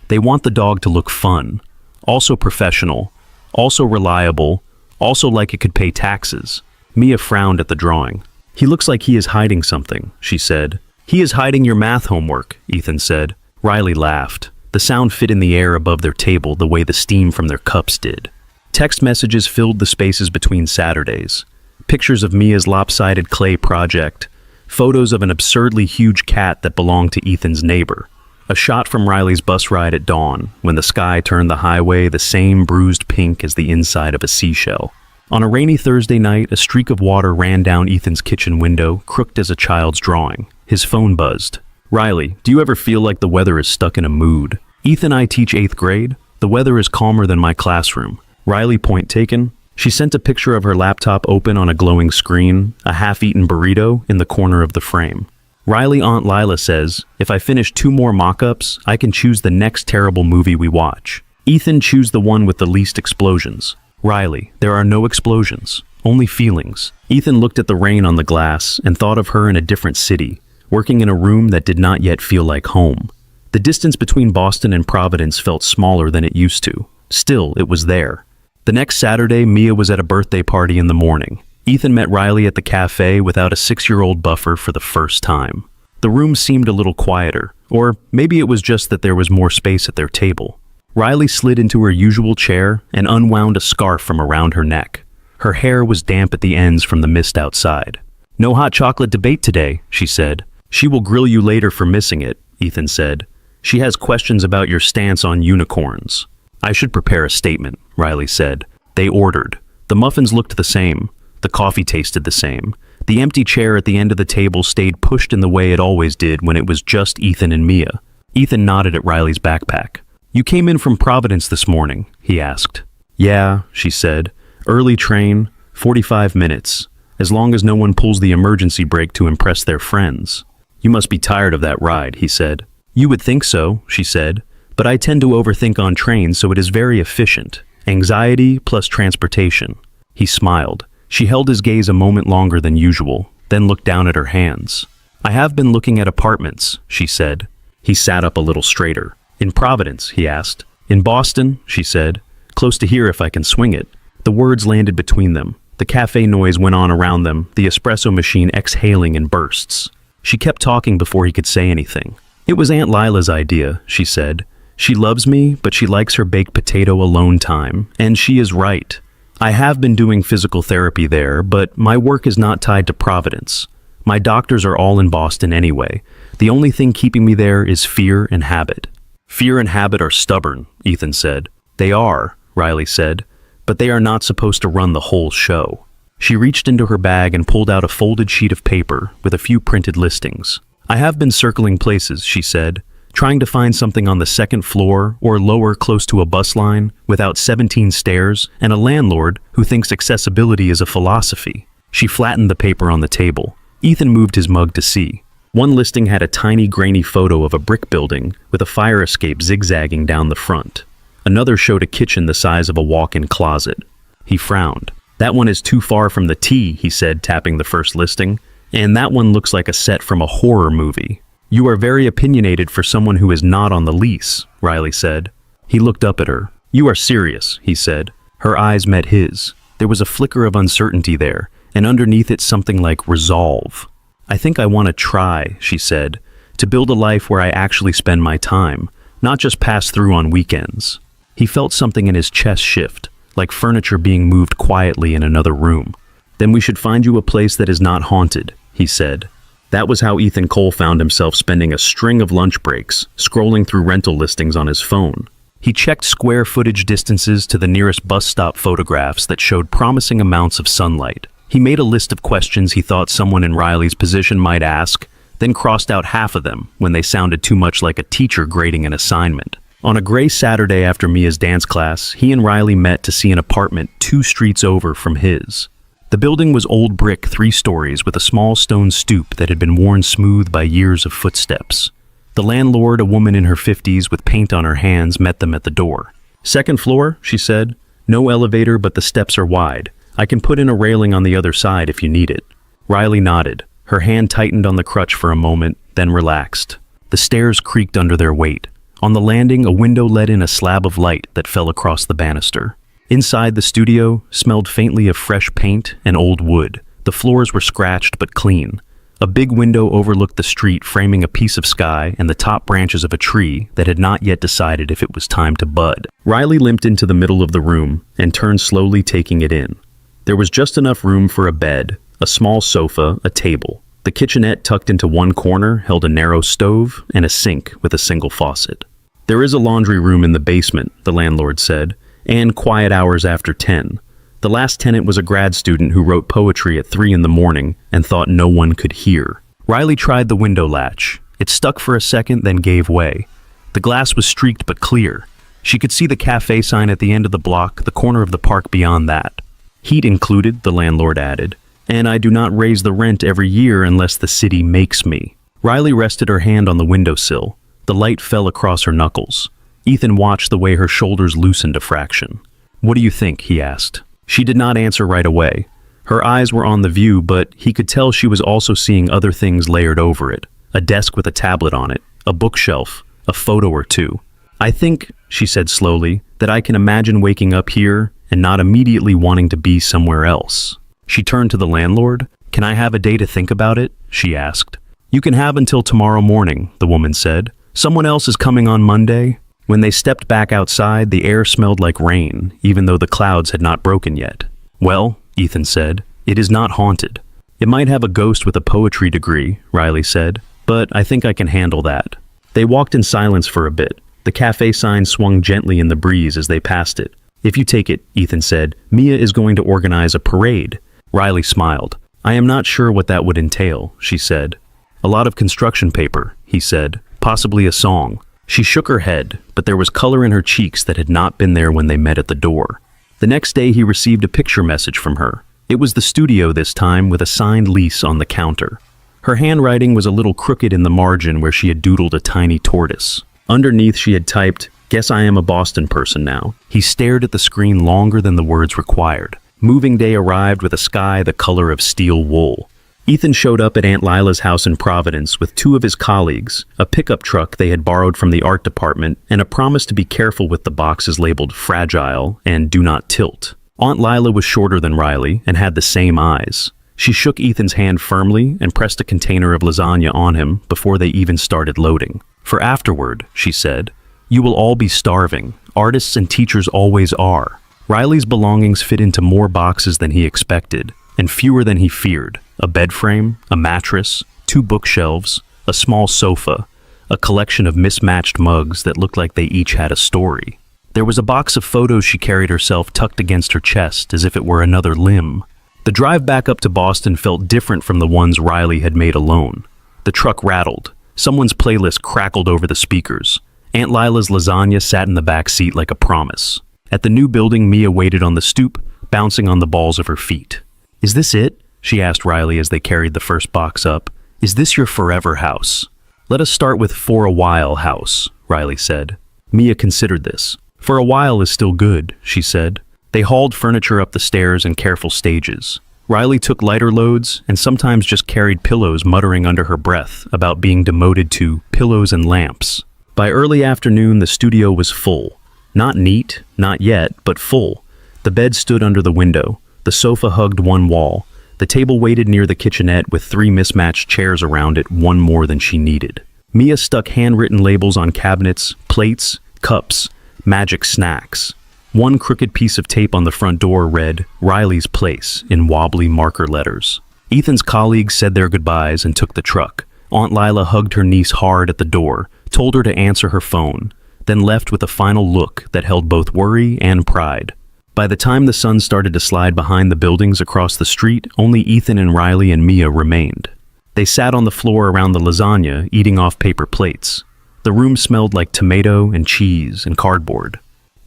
"They want the dog to look fun, also professional, also reliable, also like it could pay taxes." Mia frowned at the drawing. "He looks like he is hiding something," she said. "He is hiding your math homework," Ethan said. Riley laughed. The sound fit in the air above their table the way the steam from their cups did. Text messages filled the spaces between Saturdays. Pictures of Mia's lopsided clay project. Photos of an absurdly huge cat that belonged to Ethan's neighbor. A shot from Riley's bus ride at dawn, when the sky turned the highway the same bruised pink as the inside of a seashell. On a rainy Thursday night, a streak of water ran down Ethan's kitchen window, crooked as a child's drawing. His phone buzzed. "Riley, do you ever feel like the weather is stuck in a mood?" "Ethan, I teach 8th grade. The weather is calmer than my classroom." Riley, point taken. She sent a picture of her laptop open on a glowing screen, a half-eaten burrito in the corner of the frame. Riley, Aunt Lila says, "If I finish 2 more mock-ups, I can choose the next terrible movie we watch." Ethan, choose the one with the least explosions. Riley, there are no explosions, only feelings. Ethan looked at the rain on the glass and thought of her in a different city, working in a room that did not yet feel like home. The distance between Boston and Providence felt smaller than it used to. Still, it was there. The next Saturday, Mia was at a birthday party in the morning. Ethan met Riley at the cafe without a 6-year-old buffer for the first time. The room seemed a little quieter, or maybe it was just that there was more space at their table. Riley slid into her usual chair and unwound a scarf from around her neck. Her hair was damp at the ends from the mist outside. "No hot chocolate debate today," she said. "She will grill you later for missing it," Ethan said. "She has questions about your stance on unicorns." "I should prepare a statement," Riley said. They ordered. The muffins looked the same. The coffee tasted the same. The empty chair at the end of the table stayed pushed in the way it always did when it was just Ethan and Mia. Ethan nodded at Riley's backpack. "You came in from Providence this morning?" he asked. "Yeah," she said. "Early train, 45 minutes. As long as no one pulls the emergency brake to impress their friends." "You must be tired of that ride," he said. "You would think so," she said. "But I tend to overthink on trains, so it is very efficient. Anxiety plus transportation." He smiled. She held his gaze a moment longer than usual, then looked down at her hands. "I have been looking at apartments," she said. He sat up a little straighter. "In Providence?" he asked. "In Boston," she said. "Close to here if I can swing it." The words landed between them. The cafe noise went on around them, the espresso machine exhaling in bursts. She kept talking before he could say anything. "It was Aunt Lila's idea," she said. "She loves me, but she likes her baked potato alone time, and she is right. I have been doing physical therapy there, but my work is not tied to Providence. My doctors are all in Boston anyway. The only thing keeping me there is fear and habit." "Fear and habit are stubborn," Ethan said. "They are," Riley said, "but they are not supposed to run the whole show." She reached into her bag and pulled out a folded sheet of paper with a few printed listings. "I have been circling places," she said, "trying to find something on the second floor or lower close to a bus line without 17 stairs and a landlord who thinks accessibility is a philosophy." She flattened the paper on the table. Ethan moved his mug to see. One listing had a tiny grainy photo of a brick building with a fire escape zigzagging down the front. Another showed a kitchen the size of a walk-in closet. He frowned. "That one is too far from the T," he said, tapping the first listing. "And that one looks like a set from a horror movie." "You are very opinionated for someone who is not on the lease," Riley said. He looked up at her. "You are serious," he said. Her eyes met his. There was a flicker of uncertainty there, and underneath it something like resolve. "I think I want to try," she said, "to build a life where I actually spend my time, not just pass through on weekends." He felt something in his chest shift, like furniture being moved quietly in another room. "Then we should find you a place that is not haunted," he said. That was how Ethan Cole found himself spending a string of lunch breaks, scrolling through rental listings on his phone. He checked square footage distances to the nearest bus stop photographs that showed promising amounts of sunlight. He made a list of questions he thought someone in Riley's position might ask, then crossed out half of them when they sounded too much like a teacher grading an assignment. On a gray Saturday after Mia's dance class, he and Riley met to see an apartment 2 streets over from his. The building was old brick, 3 stories, with a small stone stoop that had been worn smooth by years of footsteps. The landlord, a woman in her 50s with paint on her hands, met them at the door. "Second floor," she said. "No elevator, but the steps are wide. I can put in a railing on the other side if you need it." Riley nodded. Her hand tightened on the crutch for a moment, then relaxed. The stairs creaked under their weight. On the landing, a window let in a slab of light that fell across the banister. Inside, the studio smelled faintly of fresh paint and old wood. The floors were scratched but clean. A big window overlooked the street, framing a piece of sky and the top branches of a tree that had not yet decided if it was time to bud. Riley limped into the middle of the room and turned slowly, taking it in. There was just enough room for a bed, a small sofa, a table. The kitchenette tucked into one corner held a narrow stove and a sink with a single faucet. "There is a laundry room in the basement," the landlord said, "and quiet hours after 10. The last tenant was a grad student who wrote poetry at 3 in the morning and thought no one could hear." Riley tried the window latch. It stuck for a second, then gave way. The glass was streaked but clear. She could see the cafe sign at the end of the block, the corner of the park beyond that. "Heat included," the landlord added, "and I do not raise the rent every year unless the city makes me." Riley rested her hand on the windowsill. The light fell across her knuckles. Ethan watched the way her shoulders loosened a fraction. "What do you think?" he asked. She did not answer right away. Her eyes were on the view, but he could tell she was also seeing other things layered over it. A desk with a tablet on it, a bookshelf, a photo or two. "I think," she said slowly, "that I can imagine waking up here and not immediately wanting to be somewhere else." She turned to the landlord. "Can I have a day to think about it?" she asked. "You can have until tomorrow morning," the woman said. "Someone else is coming on Monday." When they stepped back outside, the air smelled like rain, even though the clouds had not broken yet. "Well," Ethan said, "it is not haunted." "It might have a ghost with a poetry degree," Riley said, "but I think I can handle that." They walked in silence for a bit. The cafe sign swung gently in the breeze as they passed it. "If you take it," Ethan said, "Mia is going to organize a parade." Riley smiled. "I am not sure what that would entail," she said. "A lot of construction paper," he said, "possibly a song." She shook her head, but there was color in her cheeks that had not been there when they met at the door. The next day he received a picture message from her. It was the studio this time, with a signed lease on the counter. Her handwriting was a little crooked in the margin where she had doodled a tiny tortoise. Underneath she had typed, "Guess I am a Boston person now." He stared at the screen longer than the words required. Moving day arrived with a sky the color of steel wool. Ethan showed up at Aunt Lila's house in Providence with two of his colleagues, a pickup truck they had borrowed from the art department, and a promise to be careful with the boxes labeled "fragile" and "do not tilt." Aunt Lila was shorter than Riley and had the same eyes. She shook Ethan's hand firmly and pressed a container of lasagna on him before they even started loading. "For afterward," she said, "you will all be starving. Artists and teachers always are." Riley's belongings fit into more boxes than he expected, and fewer than he feared. A bed frame, a mattress, 2 bookshelves, a small sofa, a collection of mismatched mugs that looked like they each had a story. There was a box of photos she carried herself tucked against her chest as if it were another limb. The drive back up to Boston felt different from the ones Riley had made alone. The truck rattled. Someone's playlist crackled over the speakers. Aunt Lila's lasagna sat in the back seat like a promise. At the new building, Mia waited on the stoop, bouncing on the balls of her feet. "Is this it?" she asked Riley as they carried the first box up. "Is this your forever house?" "Let us start with for a while house," Riley said. Mia considered this. "For a while is still good," she said. They hauled furniture up the stairs in careful stages. Riley took lighter loads and sometimes just carried pillows, muttering under her breath about being demoted to pillows and lamps. By early afternoon, the studio was full. Not neat, not yet, but full. The bed stood under the window. The sofa hugged one wall. The table waited near the kitchenette with 3 mismatched chairs around it, one more than she needed. Mia stuck handwritten labels on cabinets, plates, cups, magic snacks. One crooked piece of tape on the front door read, "Riley's Place," in wobbly marker letters. Ethan's colleagues said their goodbyes and took the truck. Aunt Lila hugged her niece hard at the door, told her to answer her phone, then left with a final look that held both worry and pride. By the time the sun started to slide behind the buildings across the street, only Ethan and Riley and Mia remained. They sat on the floor around the lasagna, eating off paper plates. The room smelled like tomato and cheese and cardboard.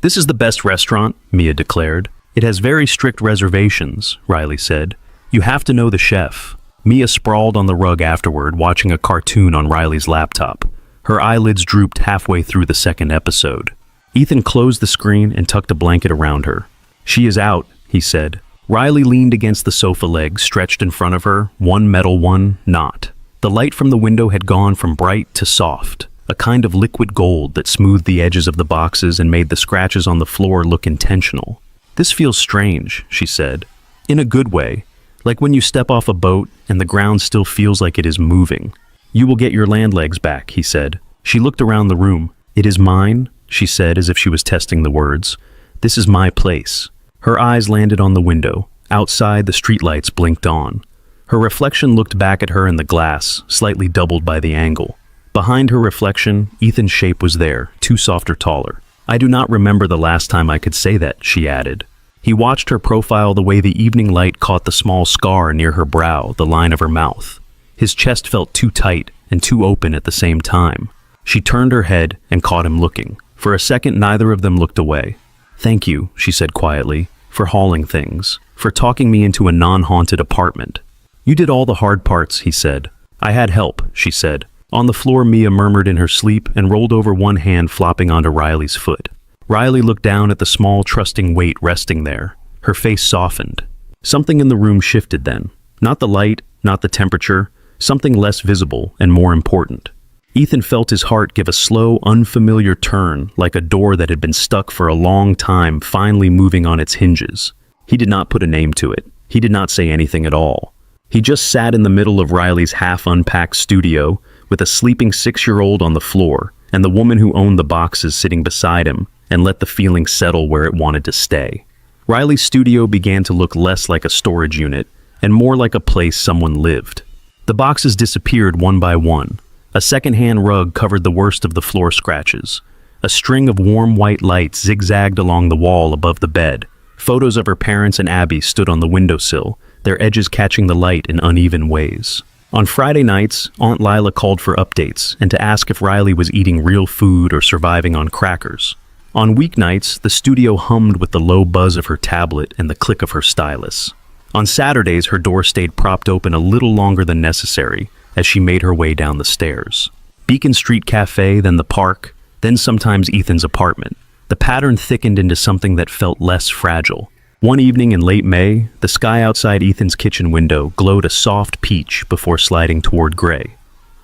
"This is the best restaurant," Mia declared. "It has very strict reservations," Riley said. "You have to know the chef." Mia sprawled on the rug afterward, watching a cartoon on Riley's laptop. Her eyelids drooped halfway through the second episode. Ethan closed the screen and tucked a blanket around her. "She is out," he said. Riley leaned against the sofa leg stretched in front of her, one metal, one not. The light from the window had gone from bright to soft, a kind of liquid gold that smoothed the edges of the boxes and made the scratches on the floor look intentional. "This feels strange," she said. "In a good way, like when you step off a boat and the ground still feels like it is moving." "You will get your land legs back," he said. She looked around the room. "It is mine," she said as if she was testing the words. "This is my place." Her eyes landed on the window. Outside, the streetlights blinked on. Her reflection looked back at her in the glass, slightly doubled by the angle. Behind her reflection, Ethan's shape was there, 2 softer taller. "I do not remember the last time I could say that," she added. He watched her profile the way the evening light caught the small scar near her brow, the line of her mouth. His chest felt too tight and too open at the same time. She turned her head and caught him looking. For a second, neither of them looked away. "Thank you," she said quietly, "for hauling things, for talking me into a non-haunted apartment." "You did all the hard parts," he said. "I had help," she said. On the floor, Mia murmured in her sleep and rolled over, one hand flopping onto Riley's foot. Riley looked down at the small, trusting weight resting there. Her face softened. Something in the room shifted then. Not the light, not the temperature, something less visible and more important. Ethan felt his heart give a slow, unfamiliar turn, like a door that had been stuck for a long time finally moving on its hinges. He did not put a name to it. He did not say anything at all. He just sat in the middle of Riley's half-unpacked studio with a sleeping 6-year-old on the floor and the woman who owned the boxes sitting beside him and let the feeling settle where it wanted to stay. Riley's studio began to look less like a storage unit and more like a place someone lived. The boxes disappeared one by one. A second-hand rug covered the worst of the floor scratches. A string of warm white lights zigzagged along the wall above the bed. Photos of her parents and Abby stood on the windowsill, their edges catching the light in uneven ways. On Friday nights, Aunt Lila called for updates and to ask if Riley was eating real food or surviving on crackers. On weeknights, the studio hummed with the low buzz of her tablet and the click of her stylus. On Saturdays, her door stayed propped open a little longer than necessary as she made her way down the stairs. Beacon Street Cafe, then the park, then sometimes Ethan's apartment. The pattern thickened into something that felt less fragile. One evening in late May, the sky outside Ethan's kitchen window glowed a soft peach before sliding toward gray.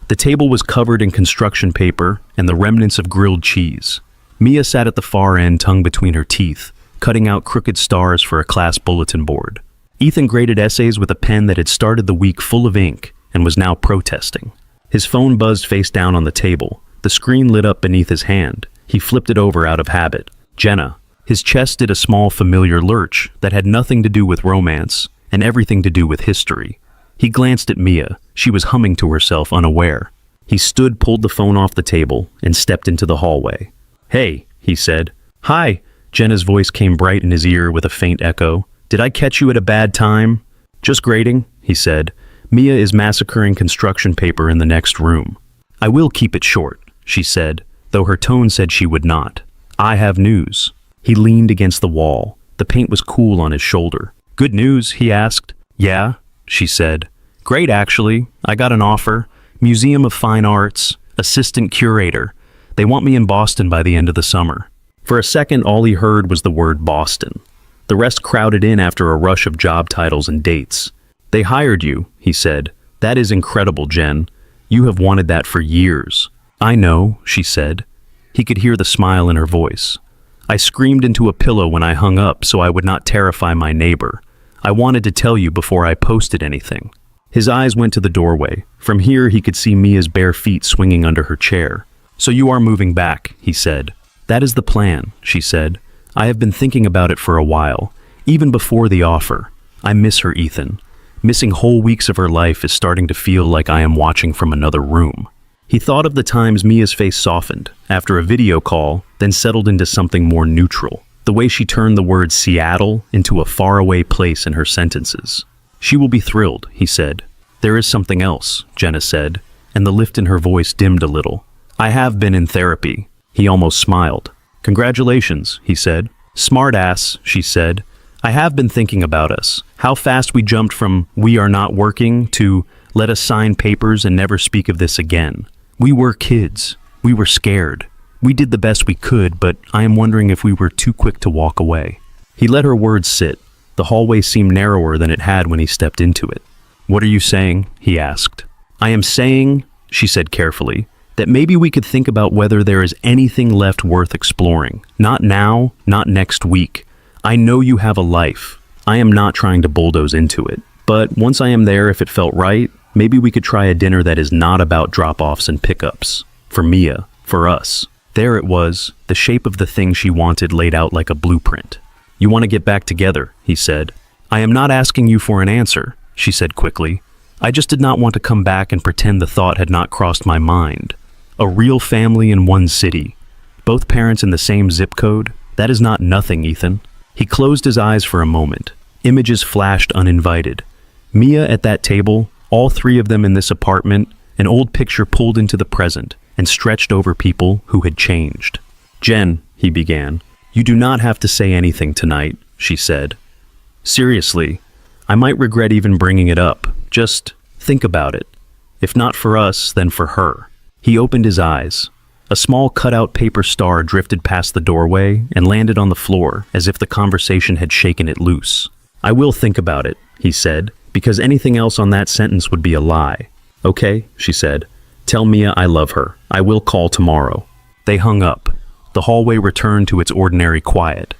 The table was covered in construction paper and the remnants of grilled cheese. Mia sat at the far end, tongue between her teeth, cutting out crooked stars for a class bulletin board. Ethan graded essays with a pen that had started the week full of ink and was now protesting. His phone buzzed face down on the table. The screen lit up beneath his hand. He flipped it over out of habit. Jenna. His chest did a small familiar lurch that had nothing to do with romance and everything to do with history. He glanced at Mia. She was humming to herself, unaware. He stood, pulled the phone off the table, and stepped into the hallway. "Hey," he said. "Hi." Jenna's voice came bright in his ear with a faint echo. "Did I catch you at a bad time?" "Just grading," he said. "Mia is massacring construction paper in the next room." "I will keep it short," she said, though her tone said she would not. "I have news." He leaned against the wall. The paint was cool on his shoulder. "Good news?" he asked. "Yeah," she said. "Great, actually. I got an offer. Museum of Fine Arts, assistant curator. They want me in Boston by the end of the summer." For a second, all he heard was the word Boston. The rest crowded in after a rush of job titles and dates. "They hired you," he said. "That is incredible, Jen. You have wanted that for years." "I know," she said. He could hear the smile in her voice. "I screamed into a pillow when I hung up so I would not terrify my neighbor. I wanted to tell you before I posted anything." His eyes went to the doorway. From here he could see Mia's bare feet swinging under her chair. "So you are moving back," he said. "That is the plan," she said. "I have been thinking about it for a while, even before the offer. I miss her, Ethan. Missing whole weeks of her life is starting to feel like I am watching from another room." He thought of the times Mia's face softened after a video call, then settled into something more neutral. The way she turned the word Seattle into a faraway place in her sentences. "She will be thrilled," he said. "There is something else," Jenna said, and the lift in her voice dimmed a little. "I have been in therapy." He almost smiled. "Congratulations," he said. "Smart ass," she said. "I have been thinking about us. How fast we jumped from we are not working to let us sign papers and never speak of this again. We were kids. We were scared. We did the best we could, but I am wondering if we were too quick to walk away." He let her words sit. The hallway seemed narrower than it had when he stepped into it. "What are you saying?" he asked. "I am saying," she said carefully, "that maybe we could think about whether there is anything left worth exploring. Not now, not next week. I know you have a life. I am not trying to bulldoze into it. But once I am there, if it felt right, maybe we could try a dinner that is not about drop-offs and pickups. For Mia, for us." There it was, the shape of the thing she wanted laid out like a blueprint. "You want to get back together," he said. "I am not asking you for an answer," she said quickly. "I just did not want to come back and pretend the thought had not crossed my mind. A real family in one city. Both parents in the same zip code. That is not nothing, Ethan." He closed his eyes for a moment. Images flashed uninvited. Mia at that table, all three of them in this apartment, an old picture pulled into the present and stretched over people who had changed. "Jen," he began, "you do not have to say anything tonight," she said. "Seriously, I might regret even bringing it up. Just think about it. If not for us, then for her." He opened his eyes. A small cutout paper star drifted past the doorway and landed on the floor as if the conversation had shaken it loose. "I will think about it," he said, "because anything else on that sentence would be a lie." "Okay," she said. "Tell Mia I love her. I will call tomorrow." They hung up. The hallway returned to its ordinary quiet.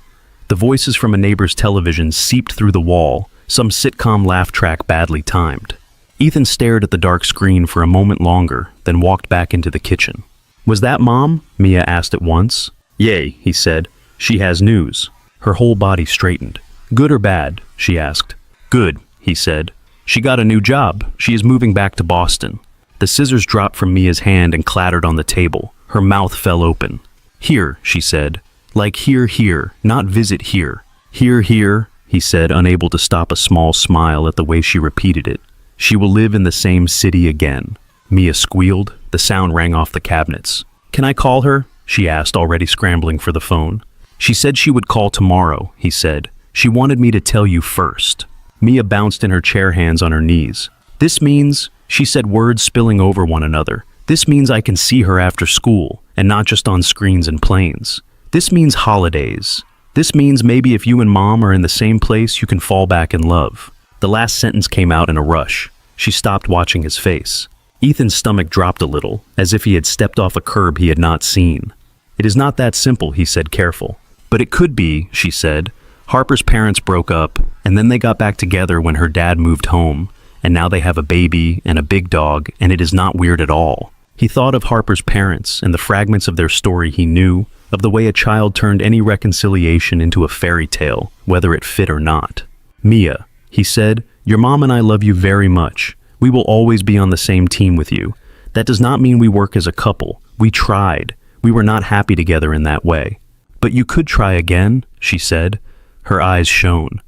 The voices from a neighbor's television seeped through the wall, some sitcom laugh track badly timed. Ethan stared at the dark screen for a moment longer, then walked back into the kitchen. Was that Mom? Mia asked at once. Yay, he said. She has news. Her whole body straightened. Good or bad? She asked. Good, he said. She got a new job. She is moving back to Boston. The scissors dropped from Mia's hand and clattered on the table. Her mouth fell open. Here, she said. Like here, here, not visit here. Here, here, he said, unable to stop a small smile at the way she repeated it. She will live in the same city again. Mia squealed. The sound rang off the cabinets. Can I call her? She asked, already scrambling for the phone. She said she would call tomorrow, he said. She wanted me to tell you first. Mia bounced in her chair, hands on her knees. This means, she said, words spilling over one another. This means I can see her after school, and not just on screens and planes. This means holidays. This means maybe if you and Mom are in the same place, you can fall back in love. The last sentence came out in a rush. She stopped watching his face. Ethan's stomach dropped a little, as if he had stepped off a curb he had not seen. It is not that simple, he said, careful. But it could be, she said. Harper's parents broke up, and then they got back together when her dad moved home, and now they have a baby and a big dog, and it is not weird at all. He thought of Harper's parents and the fragments of their story he knew, of the way a child turned any reconciliation into a fairy tale, whether it fit or not. Mia, he said, your mom and I love you very much. We will always be on the same team with you. That does not mean we work as a couple. We tried. We were not happy together in that way. But you could try again, she said. Her eyes shone.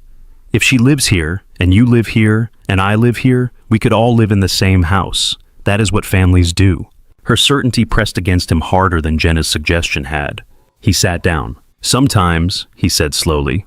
If she lives here, and you live here, and I live here, we could all live in the same house. That is what families do. Her certainty pressed against him harder than Jenna's suggestion had. He sat down. Sometimes, he said slowly,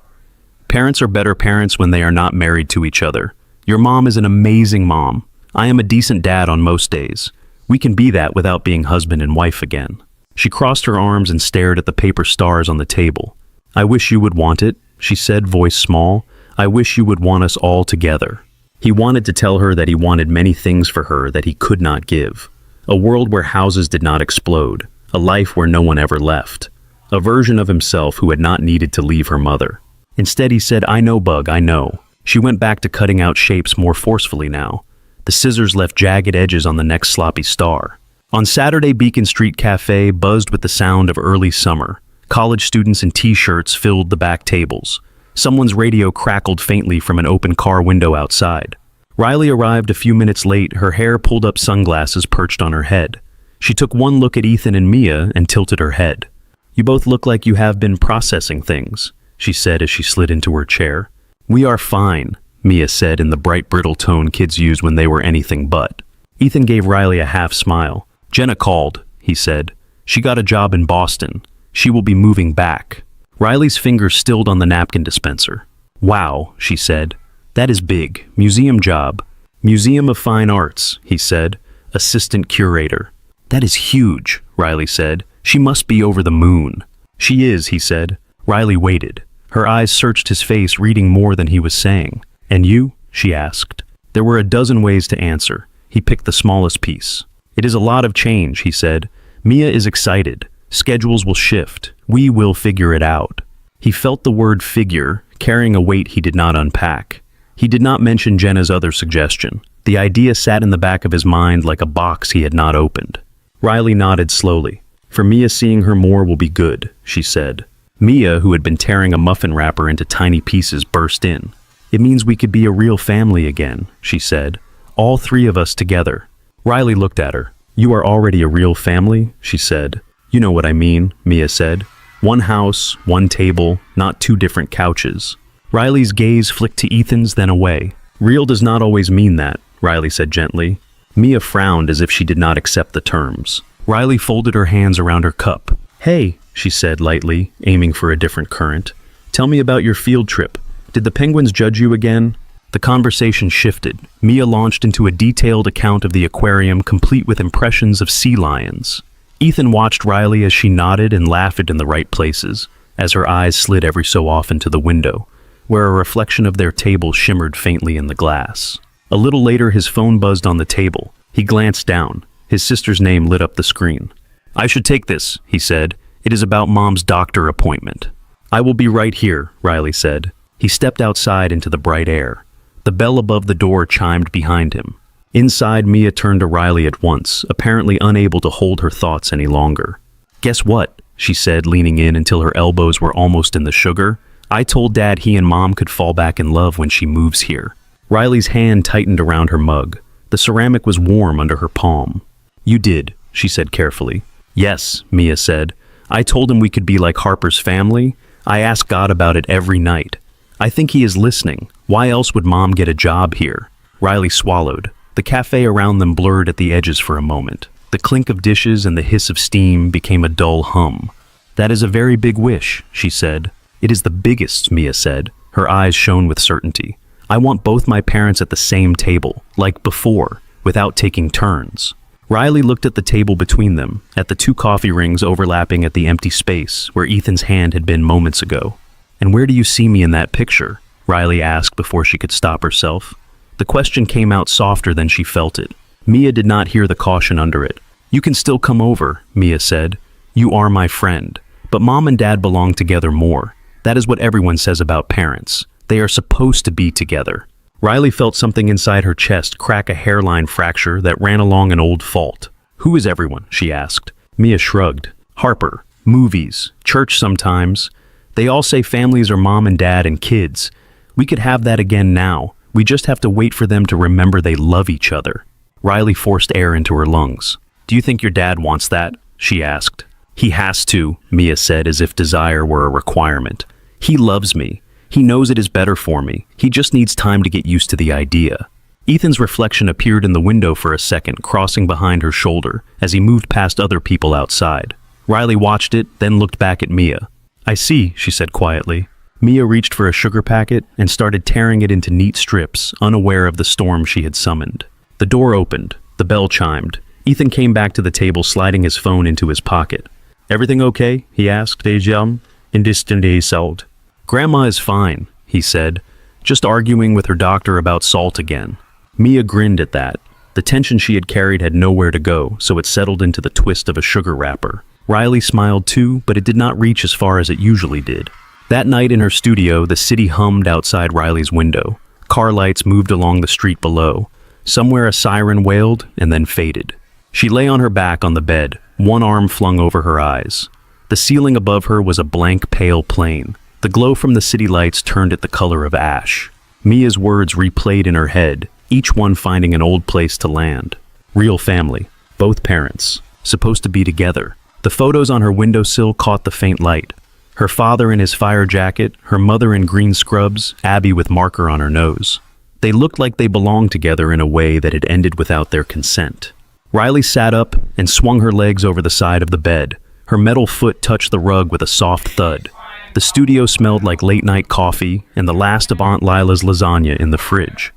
parents are better parents when they are not married to each other. Your mom is an amazing mom. I am a decent dad on most days. We can be that without being husband and wife again. She crossed her arms and stared at the paper stars on the table. I wish you would want it, she said, voice small. I wish you would want us all together. He wanted to tell her that he wanted many things for her that he could not give. A world where houses did not explode. A life where no one ever left. A version of himself who had not needed to leave her mother. Instead, he said, I know, Bug, I know. She went back to cutting out shapes more forcefully now. The scissors left jagged edges on the next sloppy star. On Saturday, Beacon Street Cafe buzzed with the sound of early summer. College students in t-shirts filled the back tables. Someone's radio crackled faintly from an open car window outside. Riley arrived a few minutes late, her hair pulled up, sunglasses perched on her head. She took one look at Ethan and Mia and tilted her head. You both look like you have been processing things, she said as she slid into her chair. We are fine, Mia said in the bright, brittle tone kids used when they were anything but. Ethan gave Riley a half smile. Jenna called, he said. She got a job in Boston. She will be moving back. Riley's fingers stilled on the napkin dispenser. Wow, she said. That is big. Museum job. Museum of Fine Arts, he said. Assistant curator. That is huge, Riley said. She must be over the moon. She is, he said. Riley waited. Her eyes searched his face, reading more than he was saying. And you? She asked. There were a dozen ways to answer. He picked the smallest piece. It is a lot of change, he said. Mia is excited. Schedules will shift. We will figure it out. He felt the word figure, carrying a weight he did not unpack. He did not mention Jenna's other suggestion. The idea sat in the back of his mind like a box he had not opened. Riley nodded slowly. For Mia, seeing her more will be good, she said. Mia, who had been tearing a muffin wrapper into tiny pieces, burst in. It means we could be a real family again, she said. All three of us together. Riley looked at her. You are already a real family, she said. You know what I mean, Mia said. One house, one table, not two different couches. Riley's gaze flicked to Ethan's, then away. Real does not always mean that, Riley said gently. Mia frowned as if she did not accept the terms. Riley folded her hands around her cup. Hey, she said lightly, aiming for a different current. Tell me about your field trip. Did the penguins judge you again? The conversation shifted. Mia launched into a detailed account of the aquarium, complete with impressions of sea lions. Ethan watched Riley as she nodded and laughed in the right places, as her eyes slid every so often to the window, where a reflection of their table shimmered faintly in the glass. A little later, his phone buzzed on the table. He glanced down. His sister's name lit up the screen. I should take this, he said. It is about Mom's doctor appointment. I will be right here, Riley said. He stepped outside into the bright air. The bell above the door chimed behind him. Inside, Mia turned to Riley at once, apparently unable to hold her thoughts any longer. "Guess what?" she said, leaning in until her elbows were almost in the sugar. "I told Dad he and Mom could fall back in love when she moves here." Riley's hand tightened around her mug. The ceramic was warm under her palm. "You did," she said carefully. "Yes," Mia said. "I told him we could be like Harper's family. I ask God about it every night. I think he is listening. Why else would Mom get a job here?" Riley swallowed. The cafe around them blurred at the edges for a moment. The clink of dishes and the hiss of steam became a dull hum. "That is a very big wish," she said. "It is the biggest," Mia said. Her eyes shone with certainty. "I want both my parents at the same table, like before, without taking turns." Riley looked at the table between them, at the two coffee rings overlapping at the empty space where Ethan's hand had been moments ago. "And where do you see me in that picture?" Riley asked before she could stop herself. The question came out softer than she felt it. Mia did not hear the caution under it. "You can still come over," Mia said. "You are my friend. But Mom and Dad belong together more. That is what everyone says about parents. They are supposed to be together." Riley felt something inside her chest crack a hairline fracture that ran along an old fault. "Who is everyone?" she asked. Mia shrugged. "Harper, movies, church sometimes. They all say families are Mom and Dad and kids. We could have that again now. We just have to wait for them to remember they love each other." Riley forced air into her lungs. "Do you think your dad wants that?" she asked. "He has to," Mia said, as if desire were a requirement. "He loves me. He knows it is better for me. He just needs time to get used to the idea." Ethan's reflection appeared in the window for a second, crossing behind her shoulder as he moved past other people outside. Riley watched it, then looked back at Mia. "I see," she said quietly. Mia reached for a sugar packet and started tearing it into neat strips, unaware of the storm she had summoned. The door opened. The bell chimed. Ethan came back to the table, sliding his phone into his pocket. "Everything okay?" he asked, in distant sound. "Grandma is fine," he said, just arguing with her doctor about salt again. Mia grinned at that. The tension she had carried had nowhere to go, so it settled into the twist of a sugar wrapper. Riley smiled too, but it did not reach as far as it usually did. That night in her studio, the city hummed outside Riley's window. Car lights moved along the street below. Somewhere a siren wailed and then faded. She lay on her back on the bed, one arm flung over her eyes. The ceiling above her was a blank, pale plane. The glow from the city lights turned it the color of ash. Mia's words replayed in her head, each one finding an old place to land. Real family, both parents, supposed to be together. The photos on her windowsill caught the faint light. Her father in his fire jacket, her mother in green scrubs, Abby with marker on her nose. They looked like they belonged together in a way that had ended without their consent. Riley sat up and swung her legs over the side of the bed. Her metal foot touched the rug with a soft thud. The studio smelled like late-night coffee and the last of Aunt Lila's lasagna in the fridge.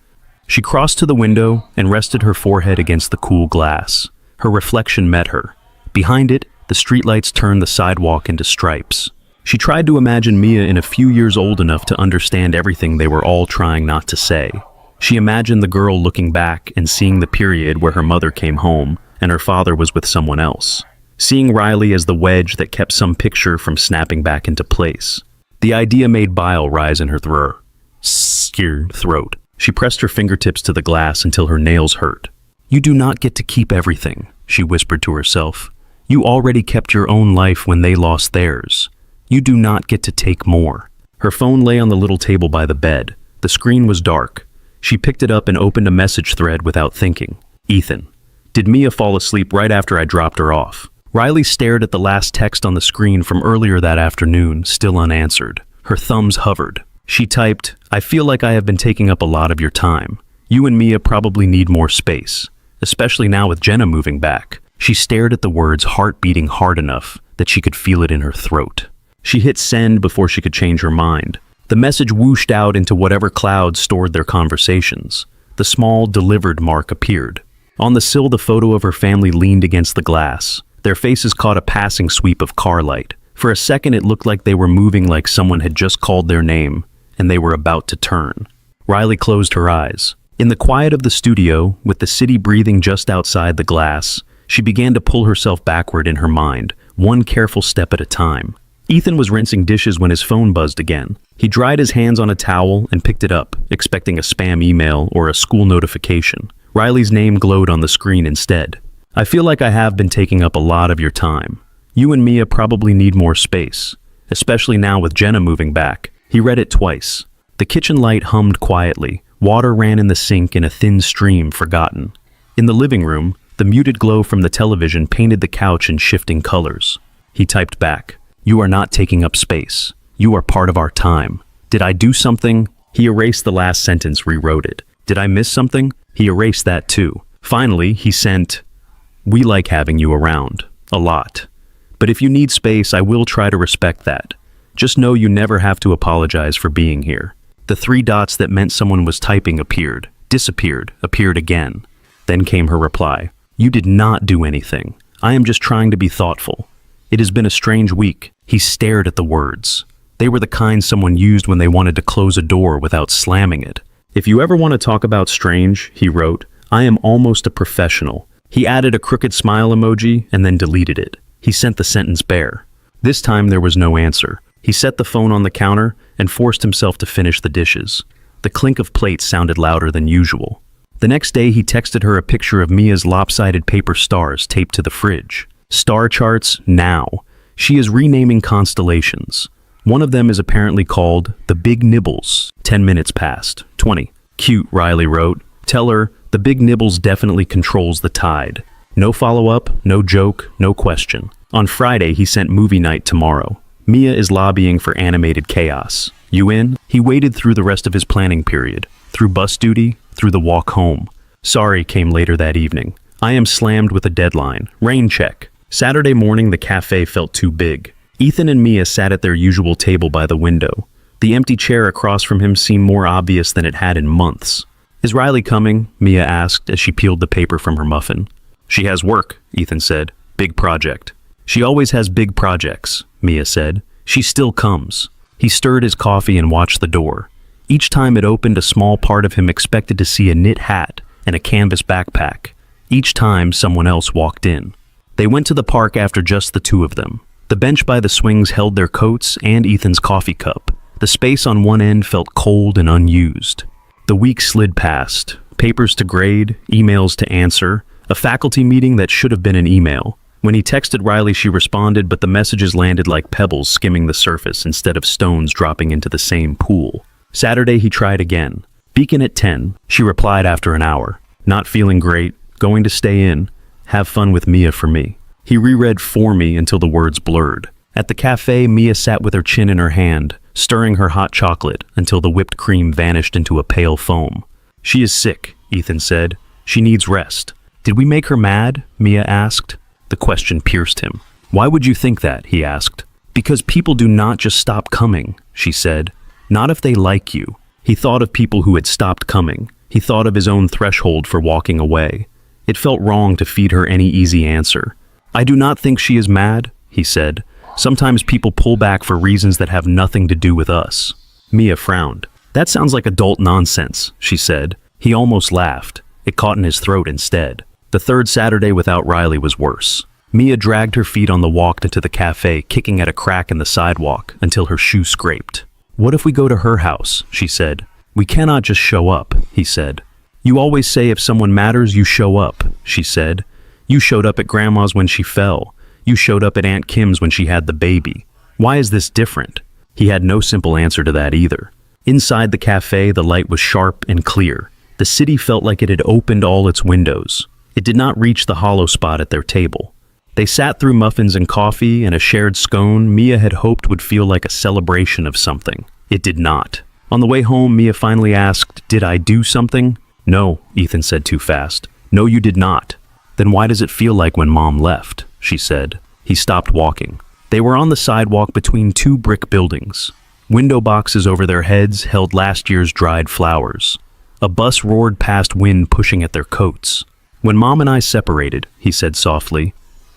She crossed to the window and rested her forehead against the cool glass. Her reflection met her. Behind it, the streetlights turned the sidewalk into stripes. She tried to imagine Mia in a few years old enough to understand everything they were all trying not to say. She imagined the girl looking back and seeing the period where her mother came home and her father was with someone else. Seeing Riley as the wedge that kept some picture from snapping back into place. The idea made bile rise in her throat. She pressed her fingertips to the glass until her nails hurt. "You do not get to keep everything," she whispered to herself. "You already kept your own life when they lost theirs. You do not get to take more." Her phone lay on the little table by the bed. The screen was dark. She picked it up and opened a message thread without thinking. "Ethan, did Mia fall asleep right after I dropped her off?" Riley stared at the last text on the screen from earlier that afternoon, still unanswered. Her thumbs hovered. She typed, "I feel like I have been taking up a lot of your time. You and Mia probably need more space, especially now with Jenna moving back." She stared at the words, heart beating hard enough that she could feel it in her throat. She hit send before she could change her mind. The message whooshed out into whatever clouds stored their conversations. The small delivered mark appeared. On the sill, the photo of her family leaned against the glass. Their faces caught a passing sweep of car light. For a second, it looked like they were moving like someone had just called their name, and they were about to turn. Riley closed her eyes. In the quiet of the studio, with the city breathing just outside the glass, she began to pull herself backward in her mind, one careful step at a time. Ethan was rinsing dishes when his phone buzzed again. He dried his hands on a towel and picked it up, expecting a spam email or a school notification. Riley's name glowed on the screen instead. I feel like I have been taking up a lot of your time. You and Mia probably need more space, especially now with Jenna moving back. He read it twice. The kitchen light hummed quietly. Water ran in the sink in a thin stream, forgotten. In the living room, the muted glow from the television painted the couch in shifting colors. He typed back, "You are not taking up space. You are part of our time. Did I do something?" He erased the last sentence, rewrote it. Did I miss something? He erased that too. Finally, he sent, "We like having you around. A lot. But if you need space, I will try to respect that. Just know you never have to apologize for being here." The three dots that meant someone was typing appeared, disappeared, appeared again. Then came her reply. "You did not do anything. I am just trying to be thoughtful. It has been a strange week." He stared at the words. They were the kind someone used when they wanted to close a door without slamming it. "If you ever want to talk about strange," he wrote, "I am almost a professional." He added a crooked smile emoji and then deleted it. He sent the sentence bare. This time there was no answer. He set the phone on the counter and forced himself to finish the dishes. The clink of plates sounded louder than usual. The next day he texted her a picture of Mia's lopsided paper stars taped to the fridge. Star charts now. She is renaming constellations. One of them is apparently called the Big Nibbles. 10 minutes passed. 20. "Cute," Riley wrote. "Tell her the Big Nibbles definitely controls the tide." No follow-up, no joke, no question. On Friday he sent movie night tomorrow. Mia is lobbying for animated chaos. You in? He waited through the rest of his planning period. Through bus duty, through the walk home. Sorry came later that evening. I am slammed with a deadline. Rain check. Saturday morning the cafe felt too big. Ethan and Mia sat at their usual table by the window. The empty chair across from him seemed more obvious than it had in months. "Is Riley coming?" Mia asked as she peeled the paper from her muffin. "She has work," Ethan said. "Big project." "She always has big projects," Mia said. "She still comes." He stirred his coffee and watched the door. Each time it opened, a small part of him expected to see a knit hat and a canvas backpack. Each time, someone else walked in. They went to the park after just the two of them. The bench by the swings held their coats and Ethan's coffee cup. The space on one end felt cold and unused. The week slid past. Papers to grade, emails to answer, a faculty meeting that should have been an email. When he texted Riley, she responded, but the messages landed like pebbles skimming the surface instead of stones dropping into the same pool. Saturday, he tried again. "Beacon at 10, she replied after an hour. "Not feeling great, going to stay in. Have fun with Mia for me." He reread "for me" until the words blurred. At the cafe, Mia sat with her chin in her hand, stirring her hot chocolate until the whipped cream vanished into a pale foam. "She is sick," Ethan said. "She needs rest." "Did we make her mad?" Mia asked. The question pierced him. "Why would you think that?" he asked. "Because people do not just stop coming," she said. "Not if they like you." He thought of people who had stopped coming. He thought of his own threshold for walking away. It felt wrong to feed her any easy answer. "I do not think she is mad," he said. "Sometimes people pull back for reasons that have nothing to do with us." Mia frowned. "That sounds like adult nonsense," she said. He almost laughed. It caught in his throat instead. The third Saturday without Riley was worse. Mia dragged her feet on the walk into the cafe, kicking at a crack in the sidewalk until her shoe scraped. "What if we go to her house?" she said. "We cannot just show up," he said. "You always say if someone matters, you show up," she said. "You showed up at Grandma's when she fell. You showed up at Aunt Kim's when she had the baby. Why is this different?" He had no simple answer to that either. Inside the cafe, the light was sharp and clear. The city felt like it had opened all its windows. It did not reach the hollow spot at their table. They sat through muffins and coffee and a shared scone Mia had hoped would feel like a celebration of something. It did not. On the way home, Mia finally asked, "Did I do something?" "No," Ethan said too fast. "No, you did not." "Then why does it feel like when Mom left?" she said. He stopped walking. They were on the sidewalk between two brick buildings. Window boxes over their heads held last year's dried flowers. A bus roared past, wind pushing at their coats. "When Mom and I separated," he said softly,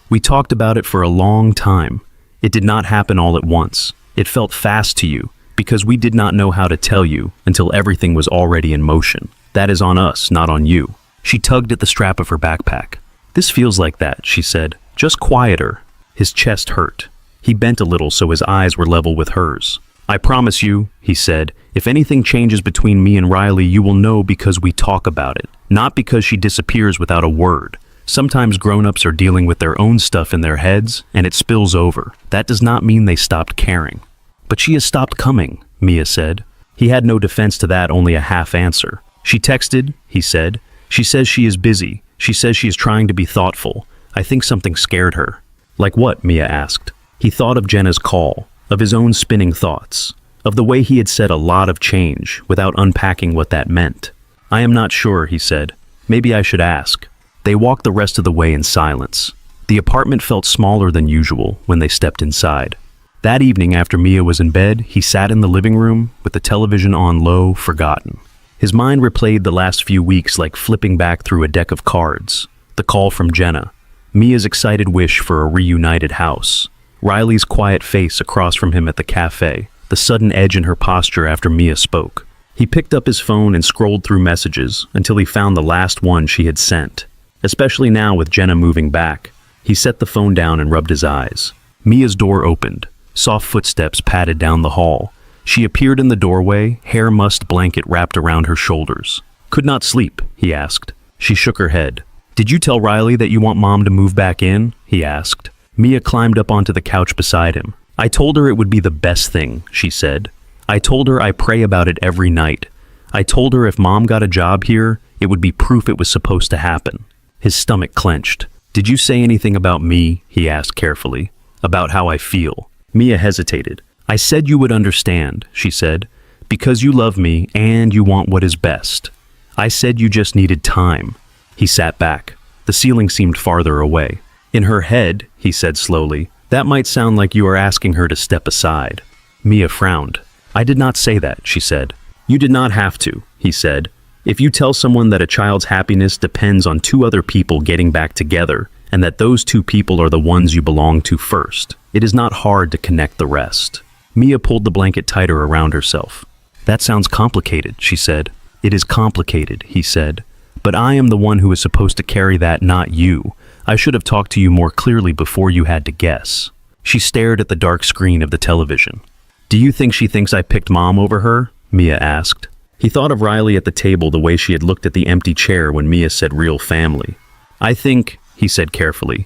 "we talked about it for a long time. It did not happen all at once. It felt fast to you, because we did not know how to tell you until everything was already in motion. That is on us, not on you." She tugged at the strap of her backpack. "This feels like that," she said. "Just quieter." His chest hurt. He bent a little so his eyes were level with hers. "I promise you," he said, "if anything changes between me and Riley, you will know because we talk about it, not because she disappears without a word. Sometimes grown-ups are dealing with their own stuff in their heads, and it spills over. That does not mean they stopped caring." "But she has stopped coming," Mia said. He had no defense to that, only a half answer. "She texted," he said. "She says she is busy. She says she is trying to be thoughtful. I think something scared her." "Like what?" Mia asked. He thought of Jenna's call, of his own spinning thoughts, of the way he had said a lot of change without unpacking what that meant. "I am not sure," he said. "Maybe I should ask." They walked the rest of the way in silence. The apartment felt smaller than usual when they stepped inside. That evening, after Mia was in bed, he sat in the living room with the television on low, forgotten. His mind replayed the last few weeks like flipping back through a deck of cards. The call from Jenna, Mia's excited wish for a reunited house, Riley's quiet face across from him at the cafe, the sudden edge in her posture after Mia spoke. He picked up his phone and scrolled through messages until he found the last one she had sent. Especially now with Jenna moving back. He set the phone down and rubbed his eyes. Mia's door opened. Soft footsteps padded down the hall. She appeared in the doorway, hair mussed blanket wrapped around her shoulders. "Could not sleep?" he asked. She shook her head. "Did you tell Riley that you want Mom to move back in?" he asked. Mia climbed up onto the couch beside him. "I told her it would be the best thing," she said. "I told her I pray about it every night. I told her if Mom got a job here, it would be proof it was supposed to happen." His stomach clenched. "Did you say anything about me?" he asked carefully. "About how I feel?" Mia hesitated. "I said you would understand," she said, "because you love me and you want what is best. I said you just needed time." He sat back. The ceiling seemed farther away. "In her head," he said slowly, "that might sound like you are asking her to step aside." Mia frowned. "I did not say that," she said. "You did not have to," he said. "If you tell someone that a child's happiness depends on two other people getting back together, and that those two people are the ones you belong to first, it is not hard to connect the rest." Mia pulled the blanket tighter around herself. "That sounds complicated," she said. "It is complicated," he said. "But I am the one who is supposed to carry that, not you. I should have talked to you more clearly before you had to guess." She stared at the dark screen of the television. "Do you think she thinks I picked Mom over her?" Mia asked. He thought of Riley at the table, the way she had looked at the empty chair when Mia said real family. "I think," he said carefully,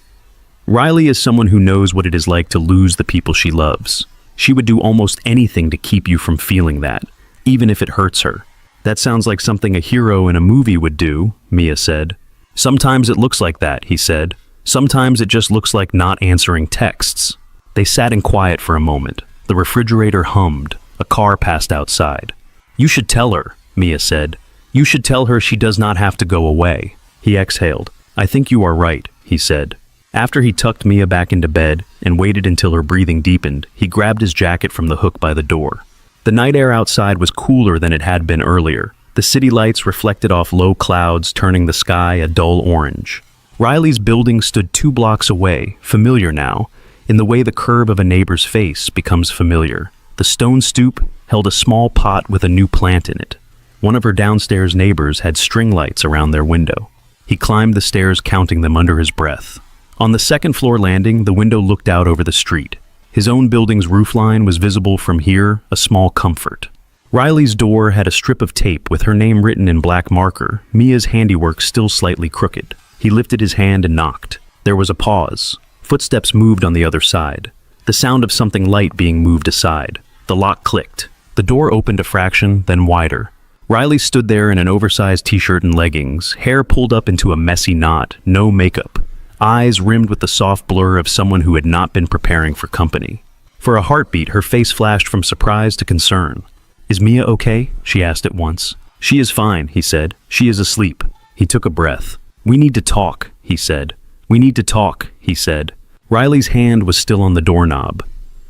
"Riley is someone who knows what it is like to lose the people she loves. She would do almost anything to keep you from feeling that, even if it hurts her." "That sounds like something a hero in a movie would do," Mia said. "Sometimes it looks like that," he said. "Sometimes it just looks like not answering texts." They sat in quiet for a moment. The refrigerator hummed. A car passed outside. "You should tell her," Mia said. "You should tell her she does not have to go away." He exhaled. "I think you are right," he said. After he tucked Mia back into bed and waited until her breathing deepened, he grabbed his jacket from the hook by the door. The night air outside was cooler than it had been earlier. The city lights reflected off low clouds, turning the sky a dull orange. Riley's building stood 2 blocks away, familiar now, in the way the curve of a neighbor's face becomes familiar. The stone stoop held a small pot with a new plant in it. One of her downstairs neighbors had string lights around their window. He climbed the stairs, counting them under his breath. On the second-floor landing, the window looked out over the street. His own building's roofline was visible from here, a small comfort. Riley's door had a strip of tape with her name written in black marker, Mia's handiwork still slightly crooked. He lifted his hand and knocked. There was a pause. Footsteps moved on the other side. The sound of something light being moved aside. The lock clicked. The door opened a fraction, then wider. Riley stood there in an oversized t-shirt and leggings, hair pulled up into a messy knot, no makeup. Eyes rimmed with the soft blur of someone who had not been preparing for company. For a heartbeat, her face flashed from surprise to concern. "Is Mia okay?" she asked at once. "She is fine," he said. "She is asleep." He took a breath. "We need to talk," he said. "We need to talk," he said. Riley's hand was still on the doorknob.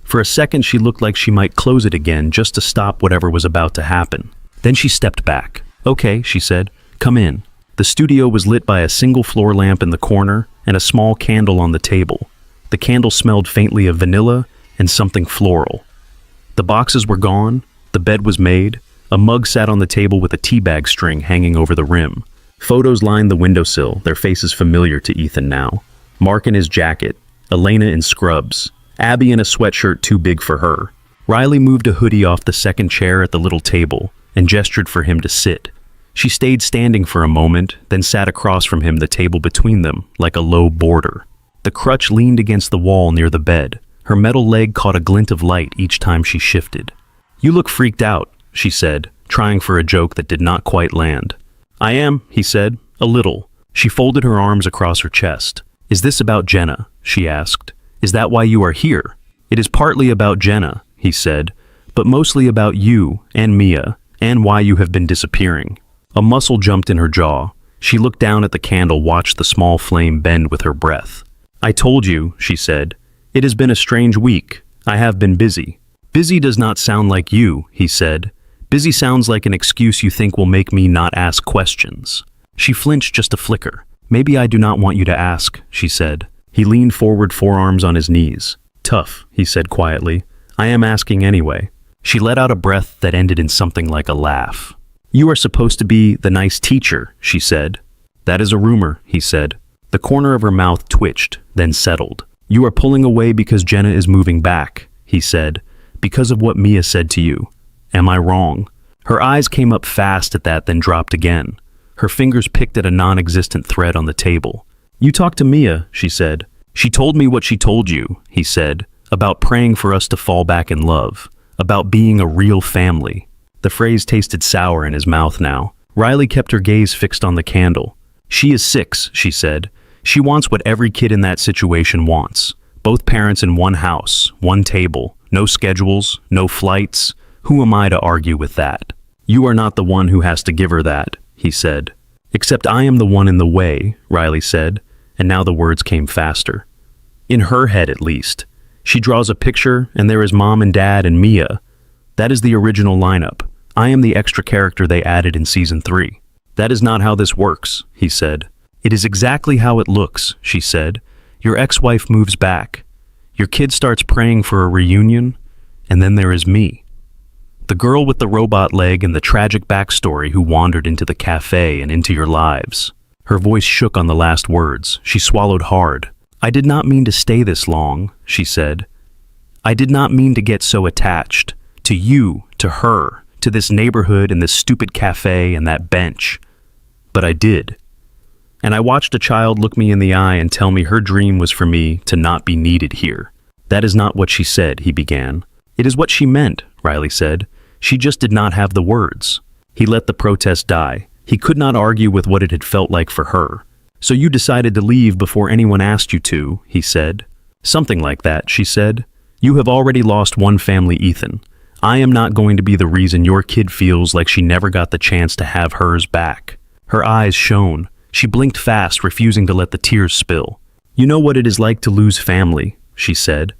For a second, she looked like she might close it again just to stop whatever was about to happen. Then she stepped back. "Okay," she said. "Come in." The studio was lit by a single floor lamp in the corner and a small candle on the table. The candle smelled faintly of vanilla and something floral. The boxes were gone. The bed was made. A mug sat on the table with a tea bag string hanging over the rim. Photos lined the windowsill, their faces familiar to Ethan now. Mark in his jacket, Elena in scrubs, Abby in a sweatshirt too big for her. Riley moved a hoodie off the second chair at the little table and gestured for him to sit. She stayed standing for a moment, then sat across from him, the table between them, like a low border. The crutch leaned against the wall near the bed. Her metal leg caught a glint of light each time she shifted. "You look freaked out," she said, trying for a joke that did not quite land. "I am," he said, "a little." She folded her arms across her chest. "Is this about Jenna?" she asked. "Is that why you are here?" "It is partly about Jenna," he said, "but mostly about you and Mia, and why you have been disappearing." A muscle jumped in her jaw. She looked down at the candle, watched the small flame bend with her breath. "I told you," she said. "It has been a strange week. I have been busy." "Busy does not sound like you," he said. "Busy sounds like an excuse you think will make me not ask questions." She flinched just a flicker. "Maybe I do not want you to ask," she said. He leaned forward, forearms on his knees. "Tough," he said quietly. "I am asking anyway." She let out a breath that ended in something like a laugh. "You are supposed to be the nice teacher," she said. "That is a rumor," he said. The corner of her mouth twitched, then settled. "You are pulling away because Jenna is moving back," he said, "because of what Mia said to you. Am I wrong?" Her eyes came up fast at that, then dropped again. Her fingers picked at a non-existent thread on the table. "You talked to Mia," she said. "She told me what she told you," he said, "about praying for us to fall back in love, about being a real family." The phrase tasted sour in his mouth now. Riley kept her gaze fixed on the candle. "She is 6, she said. "She wants what every kid in that situation wants. Both parents in one house, one table, no schedules, no flights. Who am I to argue with that?" "You are not the one who has to give her that," he said. "Except I am the one in the way," Riley said, and now the words came faster. "In her head, at least. She draws a picture, and there is Mom and Dad and Mia. That is the original lineup. I am the extra character they added in season 3. "That is not how this works," he said. "It is exactly how it looks," she said. "Your ex-wife moves back. Your kid starts praying for a reunion, and then there is me. The girl with the robot leg and the tragic backstory who wandered into the cafe and into your lives." Her voice shook on the last words. She swallowed hard. "I did not mean to stay this long," she said. "I did not mean to get so attached. To you, to her, to this neighborhood and this stupid cafe and that bench. But I did. And I watched a child look me in the eye and tell me her dream was for me to not be needed here." "That is not what she said," he began. "It is what she meant," Riley said. "She just did not have the words." He let the protest die. He could not argue with what it had felt like for her. "So you decided to leave before anyone asked you to," he said. "Something like that," she said. "You have already lost one family, Ethan. I am not going to be the reason your kid feels like she never got the chance to have hers back." Her eyes shone. She blinked fast, refusing to let the tears spill. "You know what it is like to lose family," she said.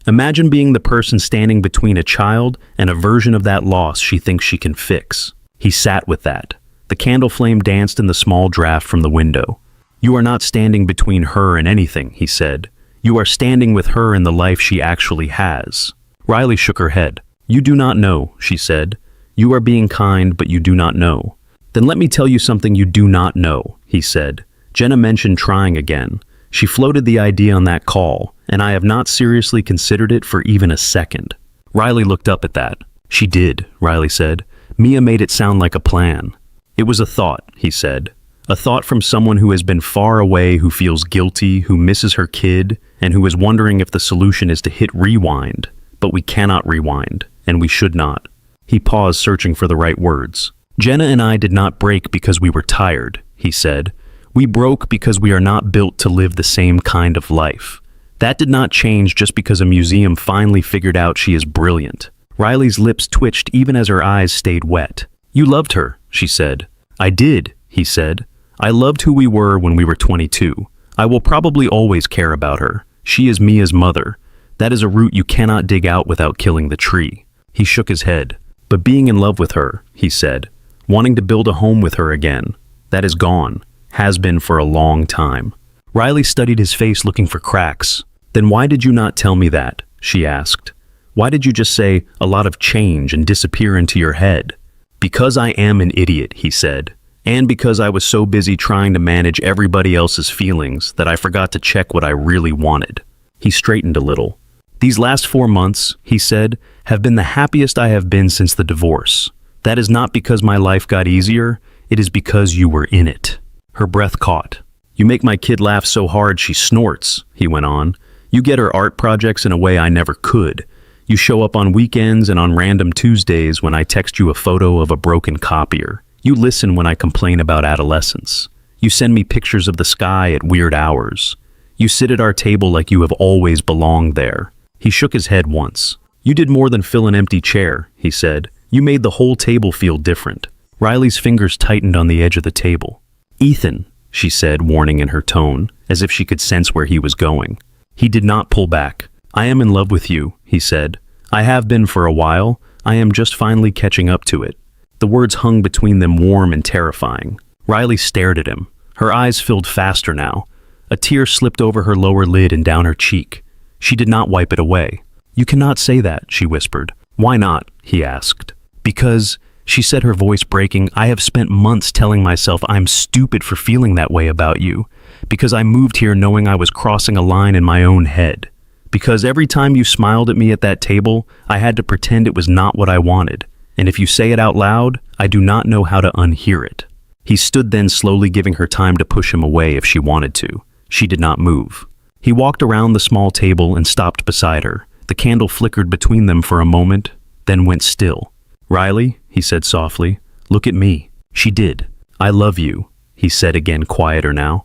"Imagine being the person standing between a child and a version of that loss she thinks she can fix." He sat with that. The candle flame danced in the small draft from the window. "You are not standing between her and anything," he said. "You are standing with her in the life she actually has." Riley shook her head. "You do not know," she said. "You are being kind, but you do not know." "Then let me tell you something you do not know," he said. "Jenna mentioned trying again. She floated the idea on that call, and I have not seriously considered it for even a second." Riley looked up at that. "She did," Riley said. "Mia made it sound like a plan." "It was a thought," he said. "A thought from someone who has been far away, who feels guilty, who misses her kid, and who is wondering if the solution is to hit rewind. But we cannot rewind, and we should not." He paused, searching for the right words. "Jenna and I did not break because we were tired," he said. "We broke because we are not built to live the same kind of life. That did not change just because a museum finally figured out she is brilliant." Riley's lips twitched even as her eyes stayed wet. "You loved her," she said. "I did," he said. "I loved who we were when we were 22. I will probably always care about her. She is Mia's mother. That is a root you cannot dig out without killing the tree." He shook his head. "But being in love with her," he said, "wanting to build a home with her again, that is gone, has been for a long time." Riley studied his face, looking for cracks. "Then why did you not tell me that?" she asked. "Why did you just say a lot of change and disappear into your head?" "Because I am an idiot," he said, "and because I was so busy trying to manage everybody else's feelings that I forgot to check what I really wanted." He straightened a little. "These last 4 months," he said, "have been the happiest I have been since the divorce. That is not because my life got easier, it is because you were in it." Her breath caught. "You make my kid laugh so hard she snorts," he went on. "You get her art projects in a way I never could. You show up on weekends and on random Tuesdays when I text you a photo of a broken copier. You listen when I complain about adolescence. You send me pictures of the sky at weird hours. You sit at our table like you have always belonged there." He shook his head once. "You did more than fill an empty chair," he said. "You made the whole table feel different." Riley's fingers tightened on the edge of the table. "Ethan," she said, warning in her tone, as if she could sense where he was going. He did not pull back. "I am in love with you," he said. "I have been for a while. I am just finally catching up to it." The words hung between them, warm and terrifying. Riley stared at him. Her eyes filled faster now. A tear slipped over her lower lid and down her cheek. She did not wipe it away. "You cannot say that," she whispered. "Why not?" he asked. "Because," she said, her voice breaking, "I have spent months telling myself I'm stupid for feeling that way about you. Because I moved here knowing I was crossing a line in my own head. Because every time you smiled at me at that table, I had to pretend it was not what I wanted. And if you say it out loud, I do not know how to unhear it." He stood then, slowly giving her time to push him away if she wanted to. She did not move. He walked around the small table and stopped beside her. The candle flickered between them for a moment, then went still. "Riley," he said softly, "look at me." She did. "I love you," he said again, quieter now.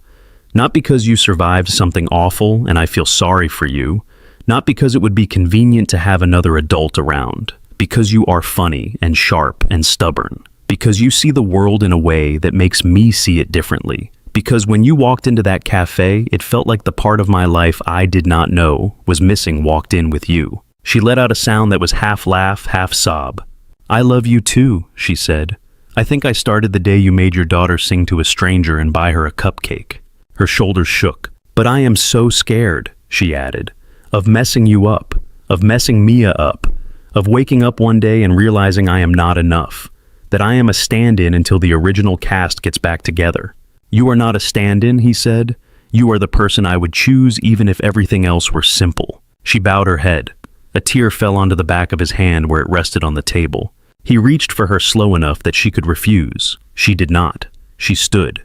"Not because you survived something awful and I feel sorry for you. Not because it would be convenient to have another adult around. Because you are funny and sharp and stubborn. Because you see the world in a way that makes me see it differently. Because when you walked into that cafe, it felt like the part of my life I did not know was missing walked in with you." She let out a sound that was half laugh, half sob. "I love you too," she said. "I think I started the day you made your daughter sing to a stranger and buy her a cupcake." Her shoulders shook. "But I am so scared," she added, "of messing you up, of messing Mia up, of waking up one day and realizing I am not enough, that I am a stand-in until the original cast gets back together." "You are not a stand-in," he said. "You are the person I would choose even if everything else were simple." She bowed her head. A tear fell onto the back of his hand where it rested on the table. He reached for her slow enough that she could refuse. She did not. She stood.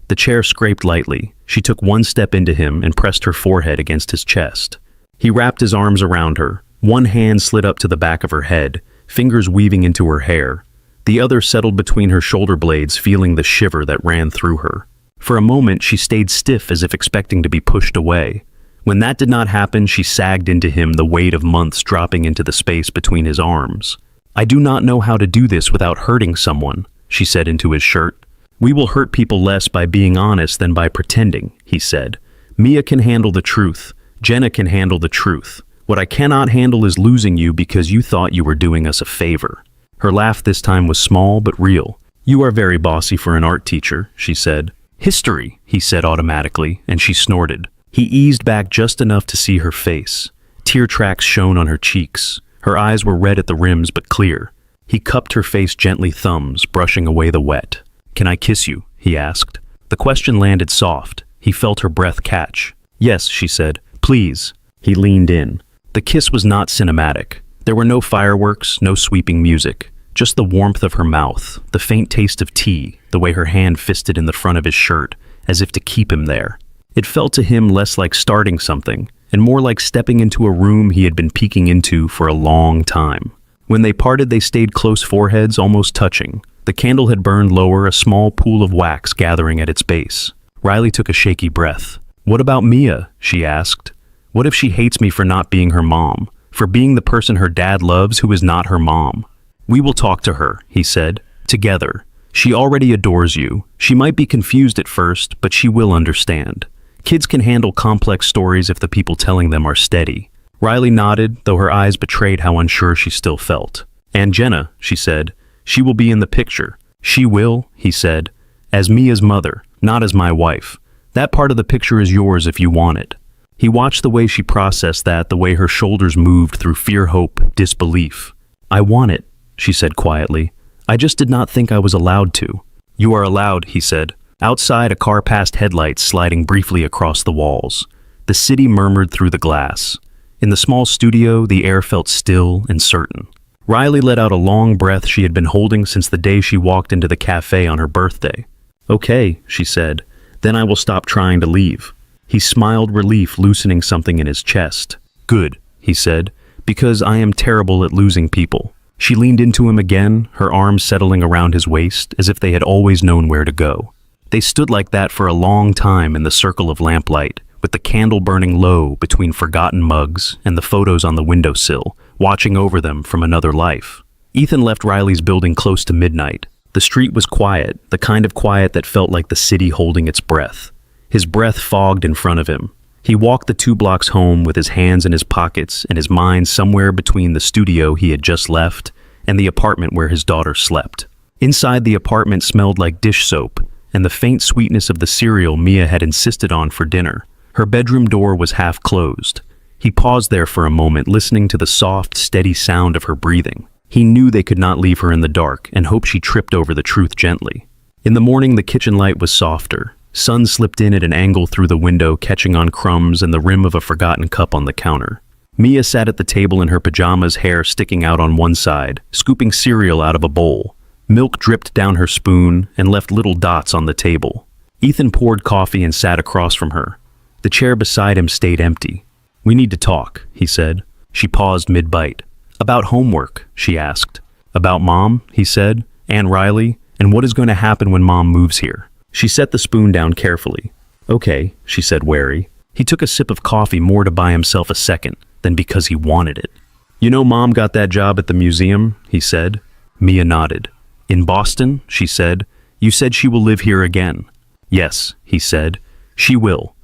The chair scraped lightly. She took one step into him and pressed her forehead against his chest. He wrapped his arms around her. One hand slid up to the back of her head, fingers weaving into her hair. The other settled between her shoulder blades, feeling the shiver that ran through her. For a moment, she stayed stiff as if expecting to be pushed away. When that did not happen, she sagged into him, the weight of months dropping into the space between his arms. "I do not know how to do this without hurting someone," she said into his shirt. "We will hurt people less by being honest than by pretending," he said. "Mia can handle the truth. Jenna can handle the truth. What I cannot handle is losing you because you thought you were doing us a favor." Her laugh this time was small but real. "You are very bossy for an art teacher," she said. "History," he said automatically, and she snorted. He eased back just enough to see her face. Tear tracks shone on her cheeks. Her eyes were red at the rims but clear. He cupped her face gently, thumbs brushing away the wet. "Can I kiss you?" he asked. The question landed soft. He felt her breath catch. "Yes," she said. "Please." He leaned in. The kiss was not cinematic. There were no fireworks, no sweeping music. Just the warmth of her mouth, the faint taste of tea, the way her hand fisted in the front of his shirt, as if to keep him there. It felt to him less like starting something, and more like stepping into a room he had been peeking into for a long time. When they parted, they stayed close foreheads, almost touching. The candle had burned lower, a small pool of wax gathering at its base. Riley took a shaky breath. "What about Mia?" she asked. "What if she hates me for not being her mom, for being the person her dad loves who is not her mom?" "We will talk to her," he said. "Together. She already adores you. She might be confused at first, but she will understand. Kids can handle complex stories if the people telling them are steady." Riley nodded, though her eyes betrayed how unsure she still felt. "And Jenna," she said. "She will be in the picture." "She will," he said, "as Mia's mother, not as my wife. That part of the picture is yours if you want it." He watched the way she processed that, the way her shoulders moved through fear, hope, disbelief. "I want it," she said quietly. "I just did not think I was allowed to." "You are allowed," he said. Outside, a car passed headlights sliding briefly across the walls. The city murmured through the glass. In the small studio, the air felt still and certain. Riley let out a long breath she had been holding since the day she walked into the cafe on her birthday. "Okay," she said, "then I will stop trying to leave." He smiled relief, loosening something in his chest. "Good," he said, "because I am terrible at losing people." She leaned into him again, her arms settling around his waist, as if they had always known where to go. They stood like that for a long time in the circle of lamplight, with the candle burning low between forgotten mugs and the photos on the windowsill, watching over them from another life. Ethan left Riley's building close to midnight. The street was quiet, the kind of quiet that felt like the city holding its breath. His breath fogged in front of him. He walked the 2 blocks home with his hands in his pockets and his mind somewhere between the studio he had just left and the apartment where his daughter slept. Inside, the apartment smelled like dish soap and the faint sweetness of the cereal Mia had insisted on for dinner. Her bedroom door was half closed. He paused there for a moment, listening to the soft, steady sound of her breathing. He knew they could not leave her in the dark and hoped she tripped over the truth gently. In the morning, the kitchen light was softer. Sun slipped in at an angle through the window, catching on crumbs and the rim of a forgotten cup on the counter. Mia sat at the table in her pajamas, hair sticking out on one side, scooping cereal out of a bowl. Milk dripped down her spoon and left little dots on the table. Ethan poured coffee and sat across from her. The chair beside him stayed empty. "We need to talk," he said. She paused mid-bite. "About homework?" she asked. "About Mom?" he said. "And Riley? And what is going to happen when Mom moves here?" She set the spoon down carefully. "Okay," she said, wary. He took a sip of coffee, more to buy himself a second than because he wanted it. "You know Mom got that job at the museum?" he said. Mia nodded. "In Boston?" she said. "You said she will live here again." "Yes," he said. "She will.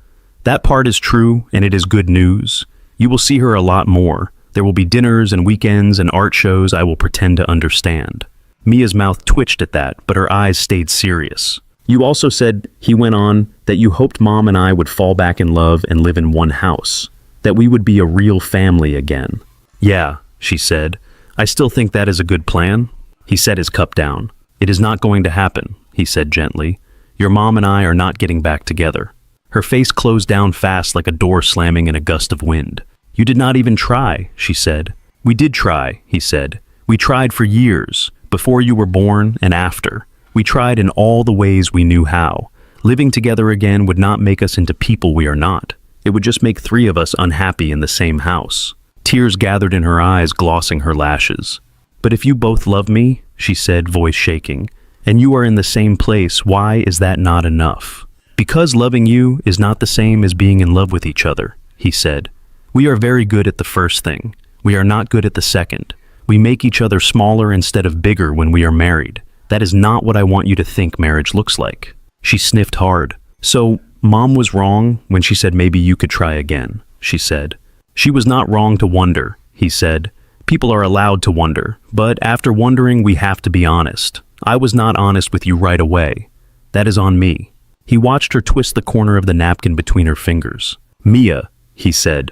That part is true, and it is good news. You will see her a lot more. There will be dinners and weekends and art shows I will pretend to understand." Mia's mouth twitched at that, but her eyes stayed serious. "You also said," he went on, "that you hoped Mom and I would fall back in love and live in one house. That we would be a real family again." "Yeah," she said. "I still think that is a good plan." He set his cup down. "It is not going to happen," he said gently. "Your mom and I are not getting back together." Her face closed down fast like a door slamming in a gust of wind. "You did not even try," she said. "We did try," he said. "We tried for years, before you were born and after. We tried in all the ways we knew how. Living together again would not make us into people we are not. It would just make 3 of us unhappy in the same house." Tears gathered in her eyes, glossing her lashes. "But if you both love me," she said, voice shaking, "and you are in the same place, why is that not enough?" "Because loving you is not the same as being in love with each other," he said. "We are very good at the first thing. We are not good at the second. We make each other smaller instead of bigger when we are married. That is not what I want you to think marriage looks like." She sniffed hard. "So, Mom was wrong when she said maybe you could try again," she said. "She was not wrong to wonder," he said. "People are allowed to wonder, but after wondering we have to be honest. I was not honest with you right away. That is on me." He watched her twist the corner of the napkin between her fingers. "Mia," he said,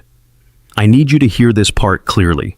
"I need you to hear this part clearly.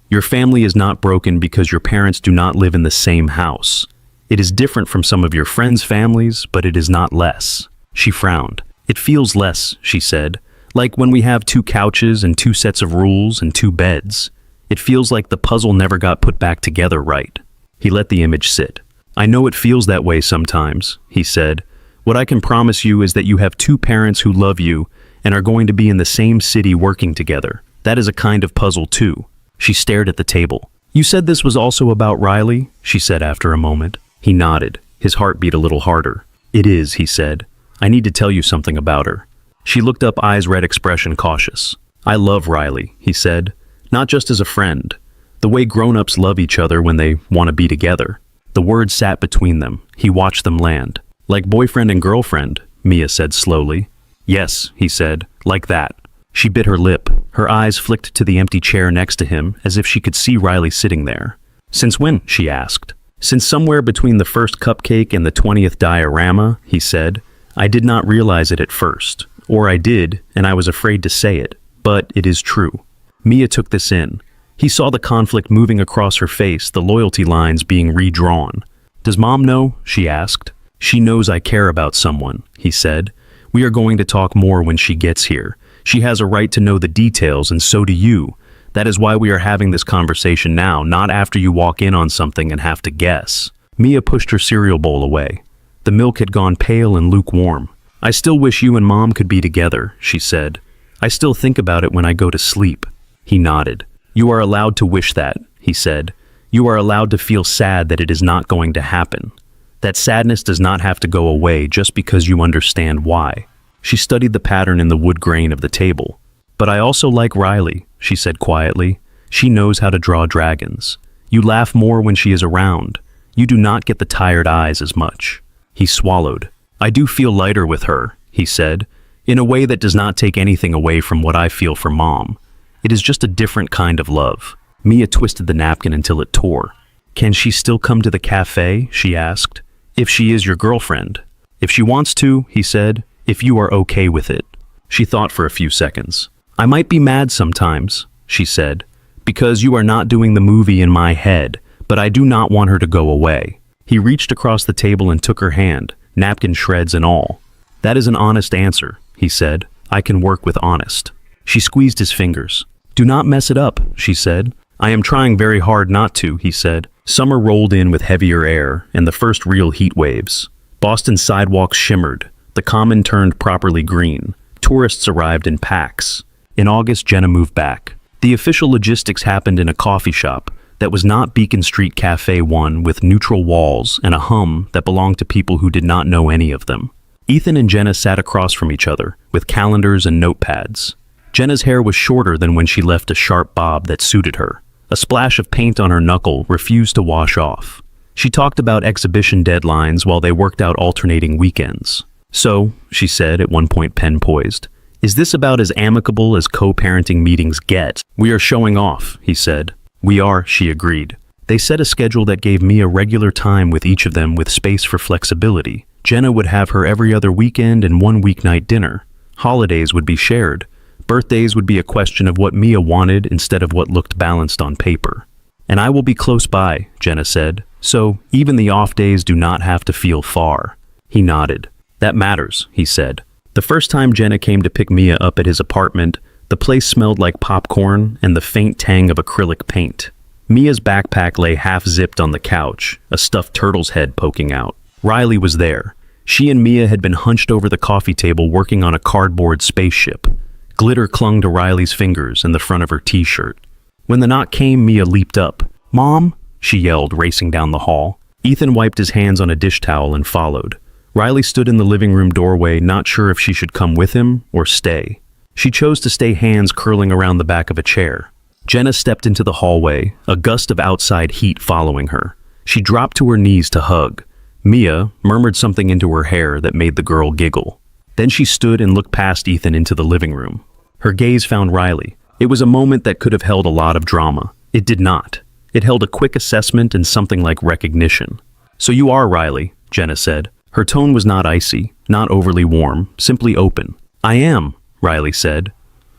Your family is not broken because your parents do not live in the same house. It is different from some of your friends' families, but it is not less." She frowned. "It feels less," she said, "like when we have 2 couches and 2 sets of rules and 2 beds. It feels like the puzzle never got put back together right." He let the image sit. "I know it feels that way sometimes," he said. "What I can promise you is that you have 2 parents who love you and are going to be in the same city working together. That is a kind of puzzle too." She stared at the table. "You said this was also about Riley?" she said after a moment. He nodded. His heart beat a little harder. "It is," he said. "I need to tell you something about her." She looked up, eyes red, expression cautious. "I love Riley," he said. "Not just as a friend. The way grown-ups love each other when they want to be together." The words sat between them. He watched them land. "Like boyfriend and girlfriend," Mia said slowly. "Yes," he said, "like that." She bit her lip. Her eyes flicked to the empty chair next to him, as if she could see Riley sitting there. "Since when?" she asked. "Since somewhere between the first cupcake and the 20th diorama," he said. "I did not realize it at first. Or I did, and I was afraid to say it. But it is true." Mia took this in. He saw the conflict moving across her face, the loyalty lines being redrawn. "Does Mom know?" she asked. "She knows I care about someone," he said. "We are going to talk more when she gets here. She has a right to know the details, and so do you. That is why we are having this conversation now, not after you walk in on something and have to guess. Mia pushed her cereal bowl away. The milk had gone pale and lukewarm. I still wish you and Mom could be together, she said. I still think about it when I go to sleep. He nodded. You are allowed to wish that, he said. You are allowed to feel sad that it is not going to happen. That sadness does not have to go away just because you understand why. She studied the pattern in the wood grain of the table. But I also like Riley, she said quietly. She knows how to draw dragons. You laugh more when she is around. You do not get the tired eyes as much. He swallowed. I do feel lighter with her, he said, in a way that does not take anything away from what I feel for Mom. It is just a different kind of love. Mia twisted the napkin until it tore. Can she still come to the cafe? She asked. If she is your girlfriend. If she wants to, he said, if you are okay with it. She thought for a few seconds. I might be mad sometimes, she said, because you are not doing the movie in my head, but I do not want her to go away. He reached across the table and took her hand, napkin shreds and all. That is an honest answer, he said. I can work with honest. She squeezed his fingers. Do not mess it up, she said. I am trying very hard not to, he said. Summer rolled in with heavier air and the first real heat waves. Boston's sidewalks shimmered. The common turned properly green. Tourists arrived in packs. In August, Jenna moved back. The official logistics happened in a coffee shop that was not Beacon Street Cafe 1 with neutral walls and a hum that belonged to people who did not know any of them. Ethan and Jenna sat across from each other with calendars and notepads. Jenna's hair was shorter than when she left a sharp bob that suited her. A splash of paint on her knuckle refused to wash off. She talked about exhibition deadlines while they worked out alternating weekends. So, she said at one point pen poised, is this about as amicable as co-parenting meetings get? We are showing off, he said. We are, she agreed. They set a schedule that gave Mia regular time with each of them with space for flexibility. Jenna would have her every other weekend and one weeknight dinner. Holidays would be shared. Birthdays would be a question of what Mia wanted instead of what looked balanced on paper. And I will be close by, Jenna said, so even the off days do not have to feel far. He nodded. That matters, he said. The first time Jenna came to pick Mia up at his apartment, the place smelled like popcorn and the faint tang of acrylic paint. Mia's backpack lay half-zipped on the couch, a stuffed turtle's head poking out. Riley was there. She and Mia had been hunched over the coffee table working on a cardboard spaceship. Glitter clung to Riley's fingers and the front of her t-shirt. When the knock came, Mia leaped up. Mom, she yelled, racing down the hall. Ethan wiped his hands on a dish towel and followed. Riley stood in the living room doorway, not sure if she should come with him or stay. She chose to stay, hands curling around the back of a chair. Jenna stepped into the hallway, a gust of outside heat following her. She dropped to her knees to hug. Mia murmured something into her hair that made the girl giggle. Then she stood and looked past Ethan into the living room. Her gaze found Riley. It was a moment that could have held a lot of drama. It did not. It held a quick assessment and something like recognition. So you are Riley, Jenna said. Her tone was not icy, not overly warm, simply open. I am, Riley said.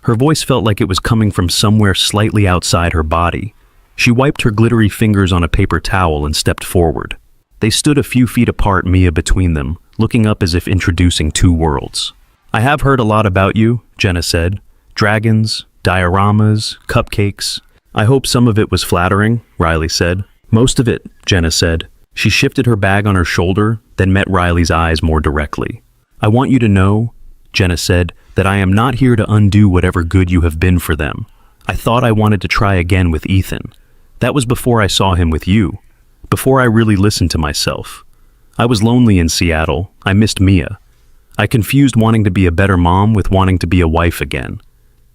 Her voice felt like it was coming from somewhere slightly outside her body. She wiped her glittery fingers on a paper towel and stepped forward. They stood a few feet apart, Mia between them, looking up as if introducing two worlds. I have heard a lot about you, Jenna said. Dragons, dioramas, cupcakes. I hope some of it was flattering, Riley said. Most of it, Jenna said. She shifted her bag on her shoulder, then met Riley's eyes more directly. I want you to know, Jenna said, that I am not here to undo whatever good you have been for them. I thought I wanted to try again with Ethan. That was before I saw him with you, before I really listened to myself. I was lonely in Seattle. I missed Mia. I confused wanting to be a better mom with wanting to be a wife again.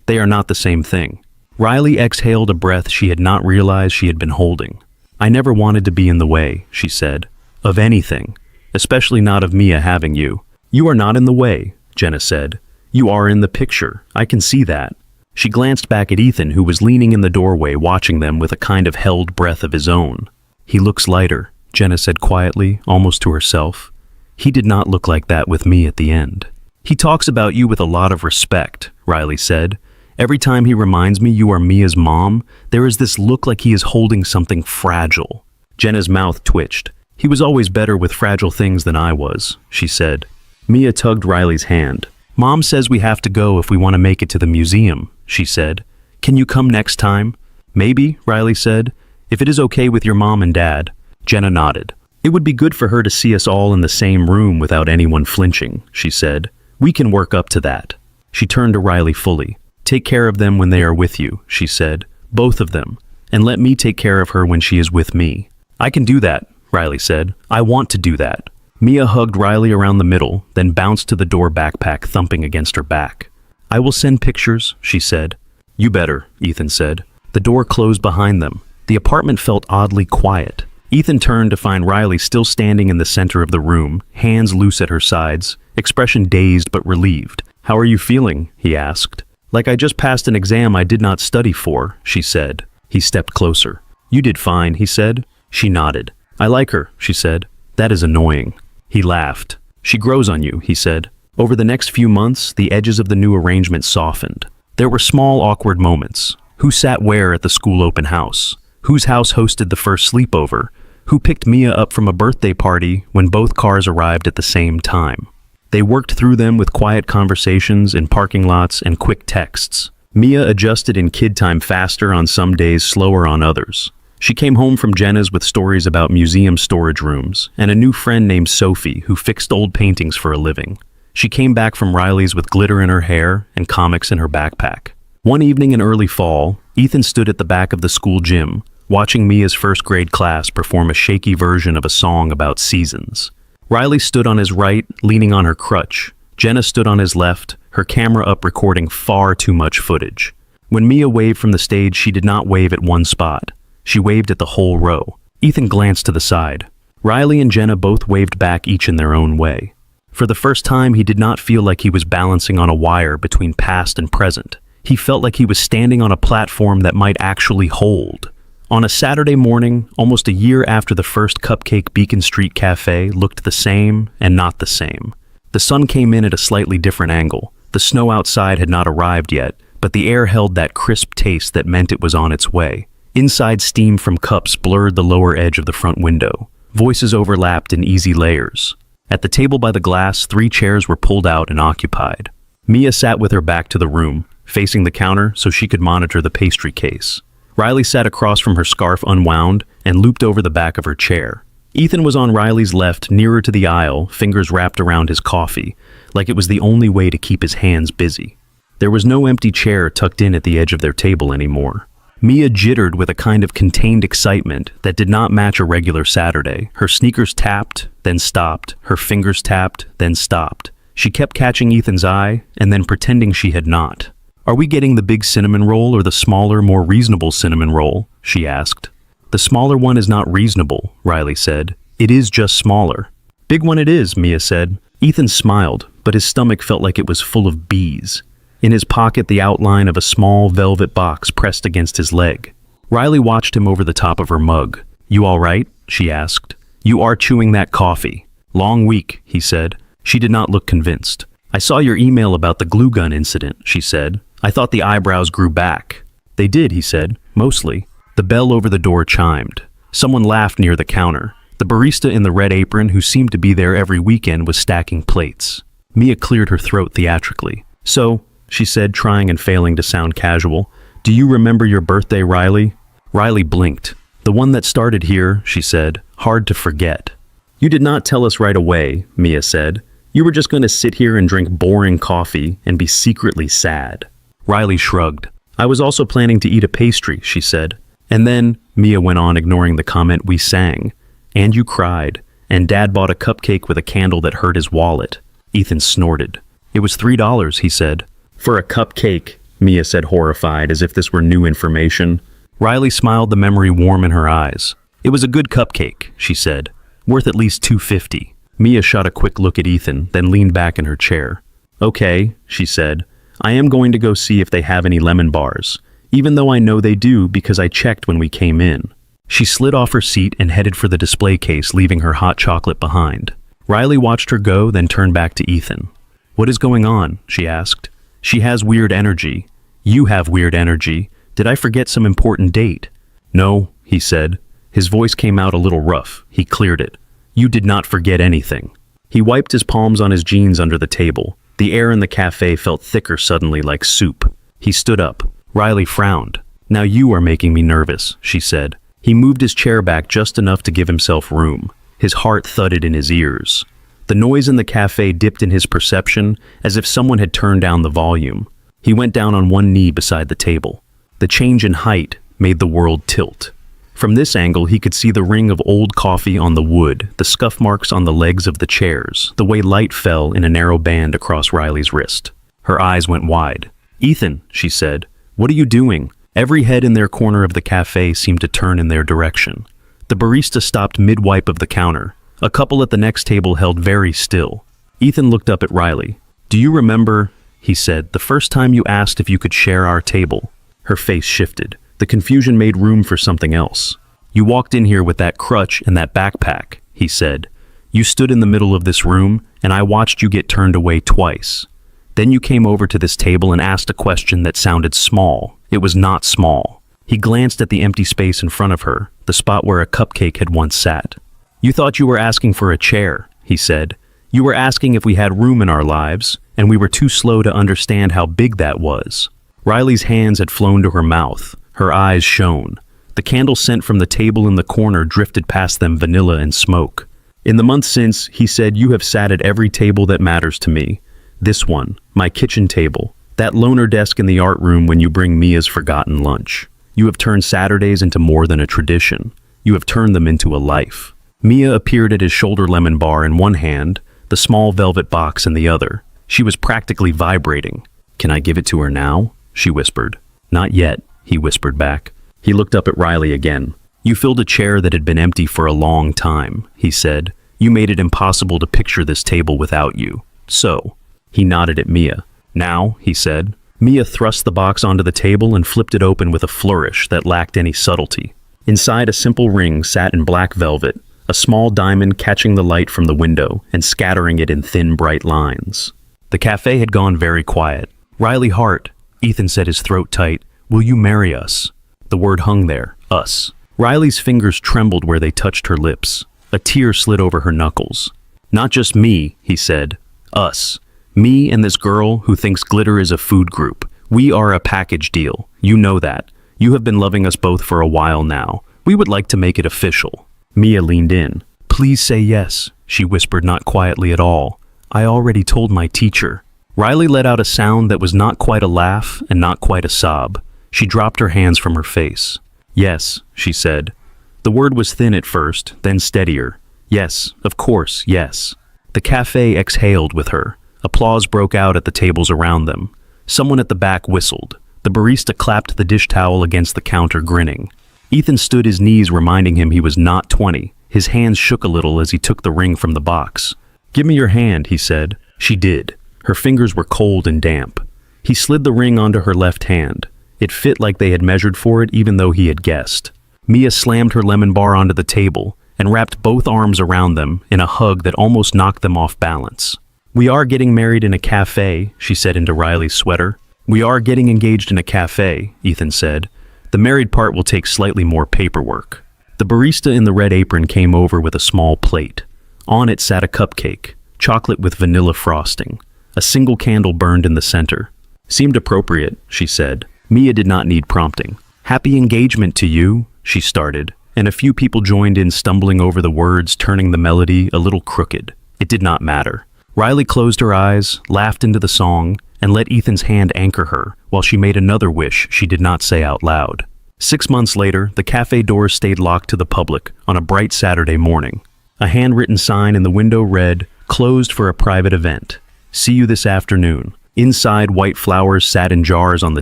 They are not the same thing. Riley exhaled a breath she had not realized she had been holding. I never wanted to be in the way, she said, of anything, especially not of Mia having you. You are not in the way, Jenna said. You are in the picture. I can see that. She glanced back at Ethan, who was leaning in the doorway watching them with a kind of held breath of his own. He looks lighter, Jenna said quietly, almost to herself. He did not look like that with me at the end. He talks about you with a lot of respect, Riley said. Every time he reminds me you are Mia's mom, there is this look like he is holding something fragile. Jenna's mouth twitched. He was always better with fragile things than I was, she said. Mia tugged Riley's hand. Mom says we have to go if we want to make it to the museum, she said. Can you come next time? Maybe, Riley said, if it is okay with your mom and dad. Jenna nodded. It would be good for her to see us all in the same room without anyone flinching, she said. We can work up to that. She turned to Riley fully. Take care of them when they are with you, she said. Both of them. And let me take care of her when she is with me. I can do that, Riley said. I want to do that. Mia hugged Riley around the middle, then bounced to the door, backpack thumping against her back. I will send pictures, she said. You better, Ethan said. The door closed behind them. The apartment felt oddly quiet. Ethan turned to find Riley still standing in the center of the room, hands loose at her sides, expression dazed but relieved. How are you feeling? He asked. Like I just passed an exam I did not study for, she said. He stepped closer. You did fine, he said. She nodded. I like her, she said. That is annoying. He laughed. She grows on you, he said. Over the next few months, the edges of the new arrangement softened. There were small, awkward moments. Who sat where at the school open house? Whose house hosted the first sleepover? Who picked Mia up from a birthday party when both cars arrived at the same time? They worked through them with quiet conversations in parking lots and quick texts. Mia adjusted in kid time faster on some days, slower on others. She came home from Jenna's with stories about museum storage rooms and a new friend named Sophie who fixed old paintings for a living. She came back from Riley's with glitter in her hair and comics in her backpack. One evening in early fall, Ethan stood at the back of the school gym, watching Mia's first grade class perform a shaky version of a song about seasons. Riley stood on his right, leaning on her crutch. Jenna stood on his left, her camera up recording far too much footage. When Mia waved from the stage, she did not wave at one spot. She waved at the whole row. Ethan glanced to the side. Riley and Jenna both waved back, each in their own way. For the first time, he did not feel like he was balancing on a wire between past and present. He felt like he was standing on a platform that might actually hold. On a Saturday morning, almost a year after the first Cupcake, Beacon Street Cafe looked the same and not the same. The sun came in at a slightly different angle. The snow outside had not arrived yet, but the air held that crisp taste that meant it was on its way. Inside, steam from cups blurred the lower edge of the front window. Voices overlapped in easy layers. At the table by the glass, 3 chairs were pulled out and occupied. Mia sat with her back to the room, facing the counter so she could monitor the pastry case. Riley sat across from her, scarf unwound and looped over the back of her chair. Ethan was on Riley's left, nearer to the aisle, fingers wrapped around his coffee, like it was the only way to keep his hands busy. There was no empty chair tucked in at the edge of their table anymore. Mia jittered with a kind of contained excitement that did not match a regular Saturday. Her sneakers tapped, then stopped. Her fingers tapped, then stopped. She kept catching Ethan's eye and then pretending she had not. Are we getting the big cinnamon roll or the smaller, more reasonable cinnamon roll? She asked. The smaller one is not reasonable, Riley said. It is just smaller. Big one it is, Mia said. Ethan smiled, but his stomach felt like it was full of bees. In his pocket, the outline of a small velvet box pressed against his leg. Riley watched him over the top of her mug. You all right? She asked. You are chewing that coffee. Long week, he said. She did not look convinced. I saw your email about the glue gun incident, she said. I thought the eyebrows grew back. They did, he said. Mostly. The bell over the door chimed. Someone laughed near the counter. The barista in the red apron, who seemed to be there every weekend, was stacking plates. Mia cleared her throat theatrically. So, she said, trying and failing to sound casual, do you remember your birthday, Riley? Riley blinked. The one that started here, she said. Hard to forget. You did not tell us right away, Mia said. You were just going to sit here and drink boring coffee and be secretly sad. Riley shrugged. I was also planning to eat a pastry, she said. And then, Mia went on, ignoring the comment, we sang. And you cried. And Dad bought a cupcake with a candle that hurt his wallet. Ethan snorted. It was $3, he said. For a cupcake, Mia said, horrified, as if this were new information. Riley smiled, the memory warm in her eyes. It was a good cupcake, she said. Worth at least $2.50. Mia shot a quick look at Ethan, then leaned back in her chair. Okay, she said. I am going to go see if they have any lemon bars, even though I know they do because I checked when we came in. She slid off her seat and headed for the display case, leaving her hot chocolate behind. Riley watched her go, then turned back to Ethan. What is going on? She asked. She has weird energy. You have weird energy. Did I forget some important date? No, he said. His voice came out a little rough. He cleared it. You did not forget anything. He wiped his palms on his jeans under the table. The air in the cafe felt thicker suddenly, like soup. He stood up. Riley frowned. "Now you are making me nervous," she said. He moved his chair back just enough to give himself room. His heart thudded in his ears. The noise in the cafe dipped in his perception as if someone had turned down the volume. He went down on one knee beside the table. The change in height made the world tilt. From this angle, he could see the ring of old coffee on the wood, the scuff marks on the legs of the chairs, the way light fell in a narrow band across Riley's wrist. Her eyes went wide. "Ethan," she said, "what are you doing?" Every head in their corner of the cafe seemed to turn in their direction. The barista stopped mid-wipe of the counter. A couple at the next table held very still. Ethan looked up at Riley. "Do you remember," he said, "the first time you asked if you could share our table?" Her face shifted. The confusion made room for something else. "You walked in here with that crutch and that backpack," he said. "You stood in the middle of this room, and I watched you get turned away twice. Then you came over to this table and asked a question that sounded small. It was not small." He glanced at the empty space in front of her, the spot where a cupcake had once sat. "You thought you were asking for a chair," he said. "You were asking if we had room in our lives, and we were too slow to understand how big that was." Riley's hands had flown to her mouth. Her eyes shone. The candle scent from the table in the corner drifted past them, vanilla and smoke. "In the months since," he said, "you have sat at every table that matters to me. This one, my kitchen table, that loner desk in the art room when you bring Mia's forgotten lunch. You have turned Saturdays into more than a tradition. You have turned them into a life." Mia appeared at his shoulder lemon bar in one hand, the small velvet box in the other. She was practically vibrating. "Can I give it to her now?" she whispered. "Not yet," he whispered back. He looked up at Riley again. "You filled a chair that had been empty for a long time," he said. "You made it impossible to picture this table without you. So," he nodded at Mia. "Now," he said. Mia thrust the box onto the table and flipped it open with a flourish that lacked any subtlety. Inside, a simple ring sat in black velvet, a small diamond catching the light from the window and scattering it in thin, bright lines. The cafe had gone very quiet. "Riley Hart," Ethan said, his throat tight, "will you marry us?" The word hung there, us. Riley's fingers trembled where they touched her lips. A tear slid over her knuckles. "Not just me," he said. "Us. Me and this girl who thinks glitter is a food group. We are a package deal. You know that. You have been loving us both for a while now. We would like to make it official." Mia leaned in. "Please say yes," she whispered, not quietly at all. "I already told my teacher." Riley let out a sound that was not quite a laugh and not quite a sob. She dropped her hands from her face. "Yes," she said. The word was thin at first, then steadier. "Yes, of course, yes." The cafe exhaled with her. Applause broke out at the tables around them. Someone at the back whistled. The barista clapped the dish towel against the counter, grinning. Ethan stood his knees, reminding him he was not 20. His hands shook a little as he took the ring from the box. "Give me your hand," he said. She did. Her fingers were cold and damp. He slid the ring onto her left hand. It fit like they had measured for it, even though he had guessed. Mia slammed her lemon bar onto the table and wrapped both arms around them in a hug that almost knocked them off balance. "We are getting married in a cafe," she said into Riley's sweater. "We are getting engaged in a cafe," Ethan said. "The married part will take slightly more paperwork." The barista in the red apron came over with a small plate. On it sat a cupcake, chocolate with vanilla frosting. A single candle burned in the center. "Seemed appropriate," she said. Mia did not need prompting. "Happy engagement to you," she started, and a few people joined in, stumbling over the words, turning the melody a little crooked. It did not matter. Riley closed her eyes, laughed into the song, and let Ethan's hand anchor her, while she made another wish she did not say out loud. 6 months later, the cafe doors stayed locked to the public on a bright Saturday morning. A handwritten sign in the window read, "Closed for a private event. See you this afternoon." Inside, white flowers sat in jars on the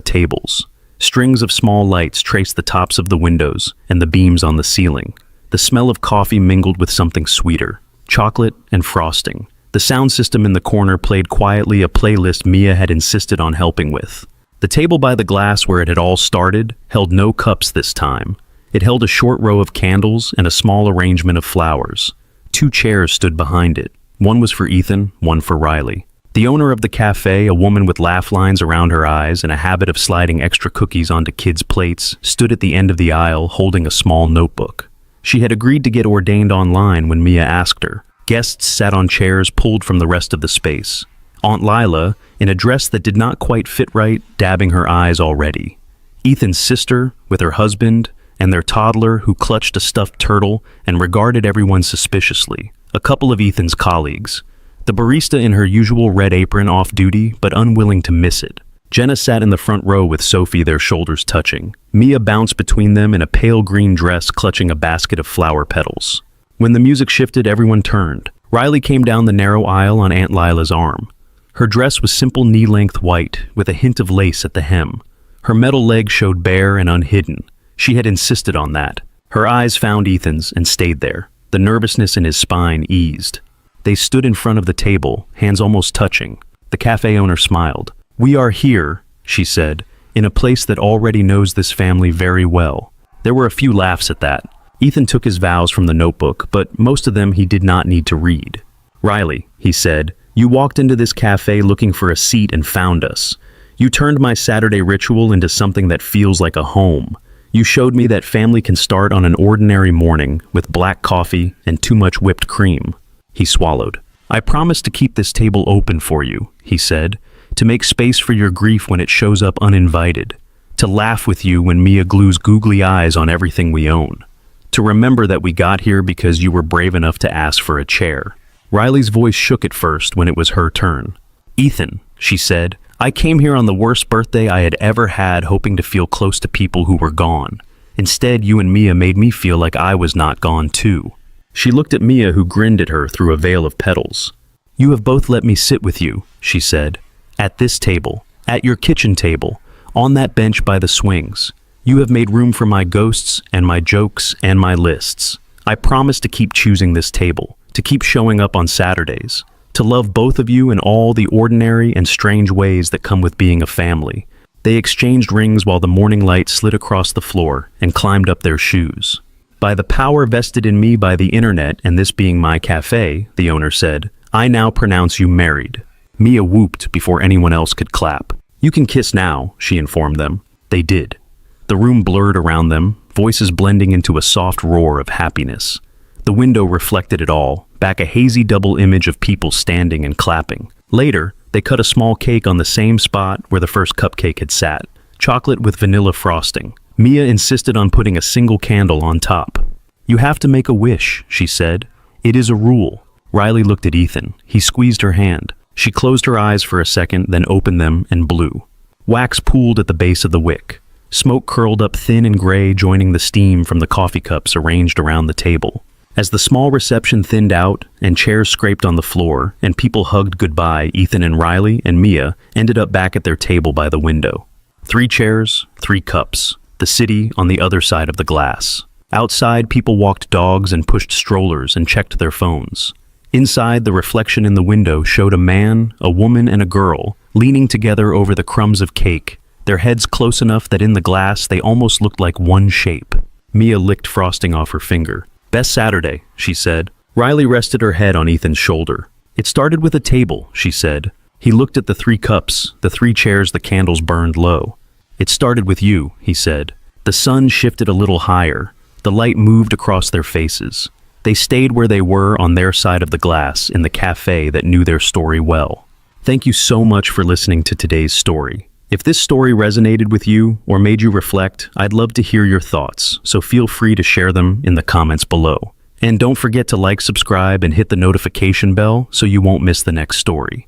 tables. Strings of small lights traced the tops of the windows and the beams on the ceiling. The smell of coffee mingled with something sweeter, chocolate and frosting. The sound system in the corner played quietly a playlist Mia had insisted on helping with. The table by the glass where it had all started held no cups this time. It held a short row of candles and a small arrangement of flowers. 2 chairs stood behind it. One was for Ethan, one for Riley. The owner of the cafe, a woman with laugh lines around her eyes and a habit of sliding extra cookies onto kids' plates, stood at the end of the aisle holding a small notebook. She had agreed to get ordained online when Mia asked her. Guests sat on chairs pulled from the rest of the space. Aunt Lila, in a dress that did not quite fit right, dabbing her eyes already. Ethan's sister, with her husband, and their toddler who clutched a stuffed turtle and regarded everyone suspiciously. A couple of Ethan's colleagues. The barista in her usual red apron off duty, but unwilling to miss it. Jenna sat in the front row with Sophie, their shoulders touching. Mia bounced between them in a pale green dress clutching a basket of flower petals. When the music shifted, everyone turned. Riley came down the narrow aisle on Aunt Lila's arm. Her dress was simple knee-length white, with a hint of lace at the hem. Her metal leg showed bare and unhidden. She had insisted on that. Her eyes found Ethan's and stayed there. The nervousness in his spine eased. They stood in front of the table, hands almost touching. The cafe owner smiled. "We are here," she said, "in a place that already knows this family very well." There were a few laughs at that. Ethan took his vows from the notebook, but most of them he did not need to read. "Riley," he said, "you walked into this cafe looking for a seat and found us. You turned my Saturday ritual into something that feels like a home. You showed me that family can start on an ordinary morning with black coffee and too much whipped cream." He swallowed. "I promise to keep this table open for you," he said, "to make space for your grief when it shows up uninvited, to laugh with you when Mia glues googly eyes on everything we own, to remember that we got here because you were brave enough to ask for a chair." Riley's voice shook at first when it was her turn. "Ethan," she said, "I came here on the worst birthday I had ever had, hoping to feel close to people who were gone. Instead, you and Mia made me feel like I was not gone too." She looked at Mia, who grinned at her through a veil of petals. "You have both let me sit with you," she said. "At this table, at your kitchen table, on that bench by the swings. You have made room for my ghosts and my jokes and my lists. I promise to keep choosing this table, to keep showing up on Saturdays, to love both of you in all the ordinary and strange ways that come with being a family." They exchanged rings while the morning light slid across the floor and climbed up their shoes. "By the power vested in me by the internet and this being my cafe," the owner said, "I now pronounce you married." Mia whooped before anyone else could clap. "You can kiss now," she informed them. They did. The room blurred around them, voices blending into a soft roar of happiness. The window reflected it all, back a hazy double image of people standing and clapping. Later, they cut a small cake on the same spot where the first cupcake had sat, chocolate with vanilla frosting. Mia insisted on putting a single candle on top. "You have to make a wish," she said. "It is a rule." Riley looked at Ethan. He squeezed her hand. She closed her eyes for a second, then opened them and blew. Wax pooled at the base of the wick. Smoke curled up thin and gray, joining the steam from the coffee cups arranged around the table. As the small reception thinned out and chairs scraped on the floor and people hugged goodbye, Ethan and Riley and Mia ended up back at their table by the window. 3 chairs, 3 cups. The city on the other side of the glass. Outside, people walked dogs and pushed strollers and checked their phones. Inside, the reflection in the window showed a man, a woman, and a girl leaning together over the crumbs of cake, their heads close enough that in the glass they almost looked like one shape. Mia licked frosting off her finger. "Best Saturday," she said. Riley rested her head on Ethan's shoulder. "It started with a table," she said. He looked at the 3 cups, the 3 chairs the candles burned low. "It started with you," he said. The sun shifted a little higher. The light moved across their faces. They stayed where they were on their side of the glass in the cafe that knew their story well. Thank you so much for listening to today's story. If this story resonated with you or made you reflect, I'd love to hear your thoughts, so feel free to share them in the comments below. And don't forget to like, subscribe, and hit the notification bell so you won't miss the next story.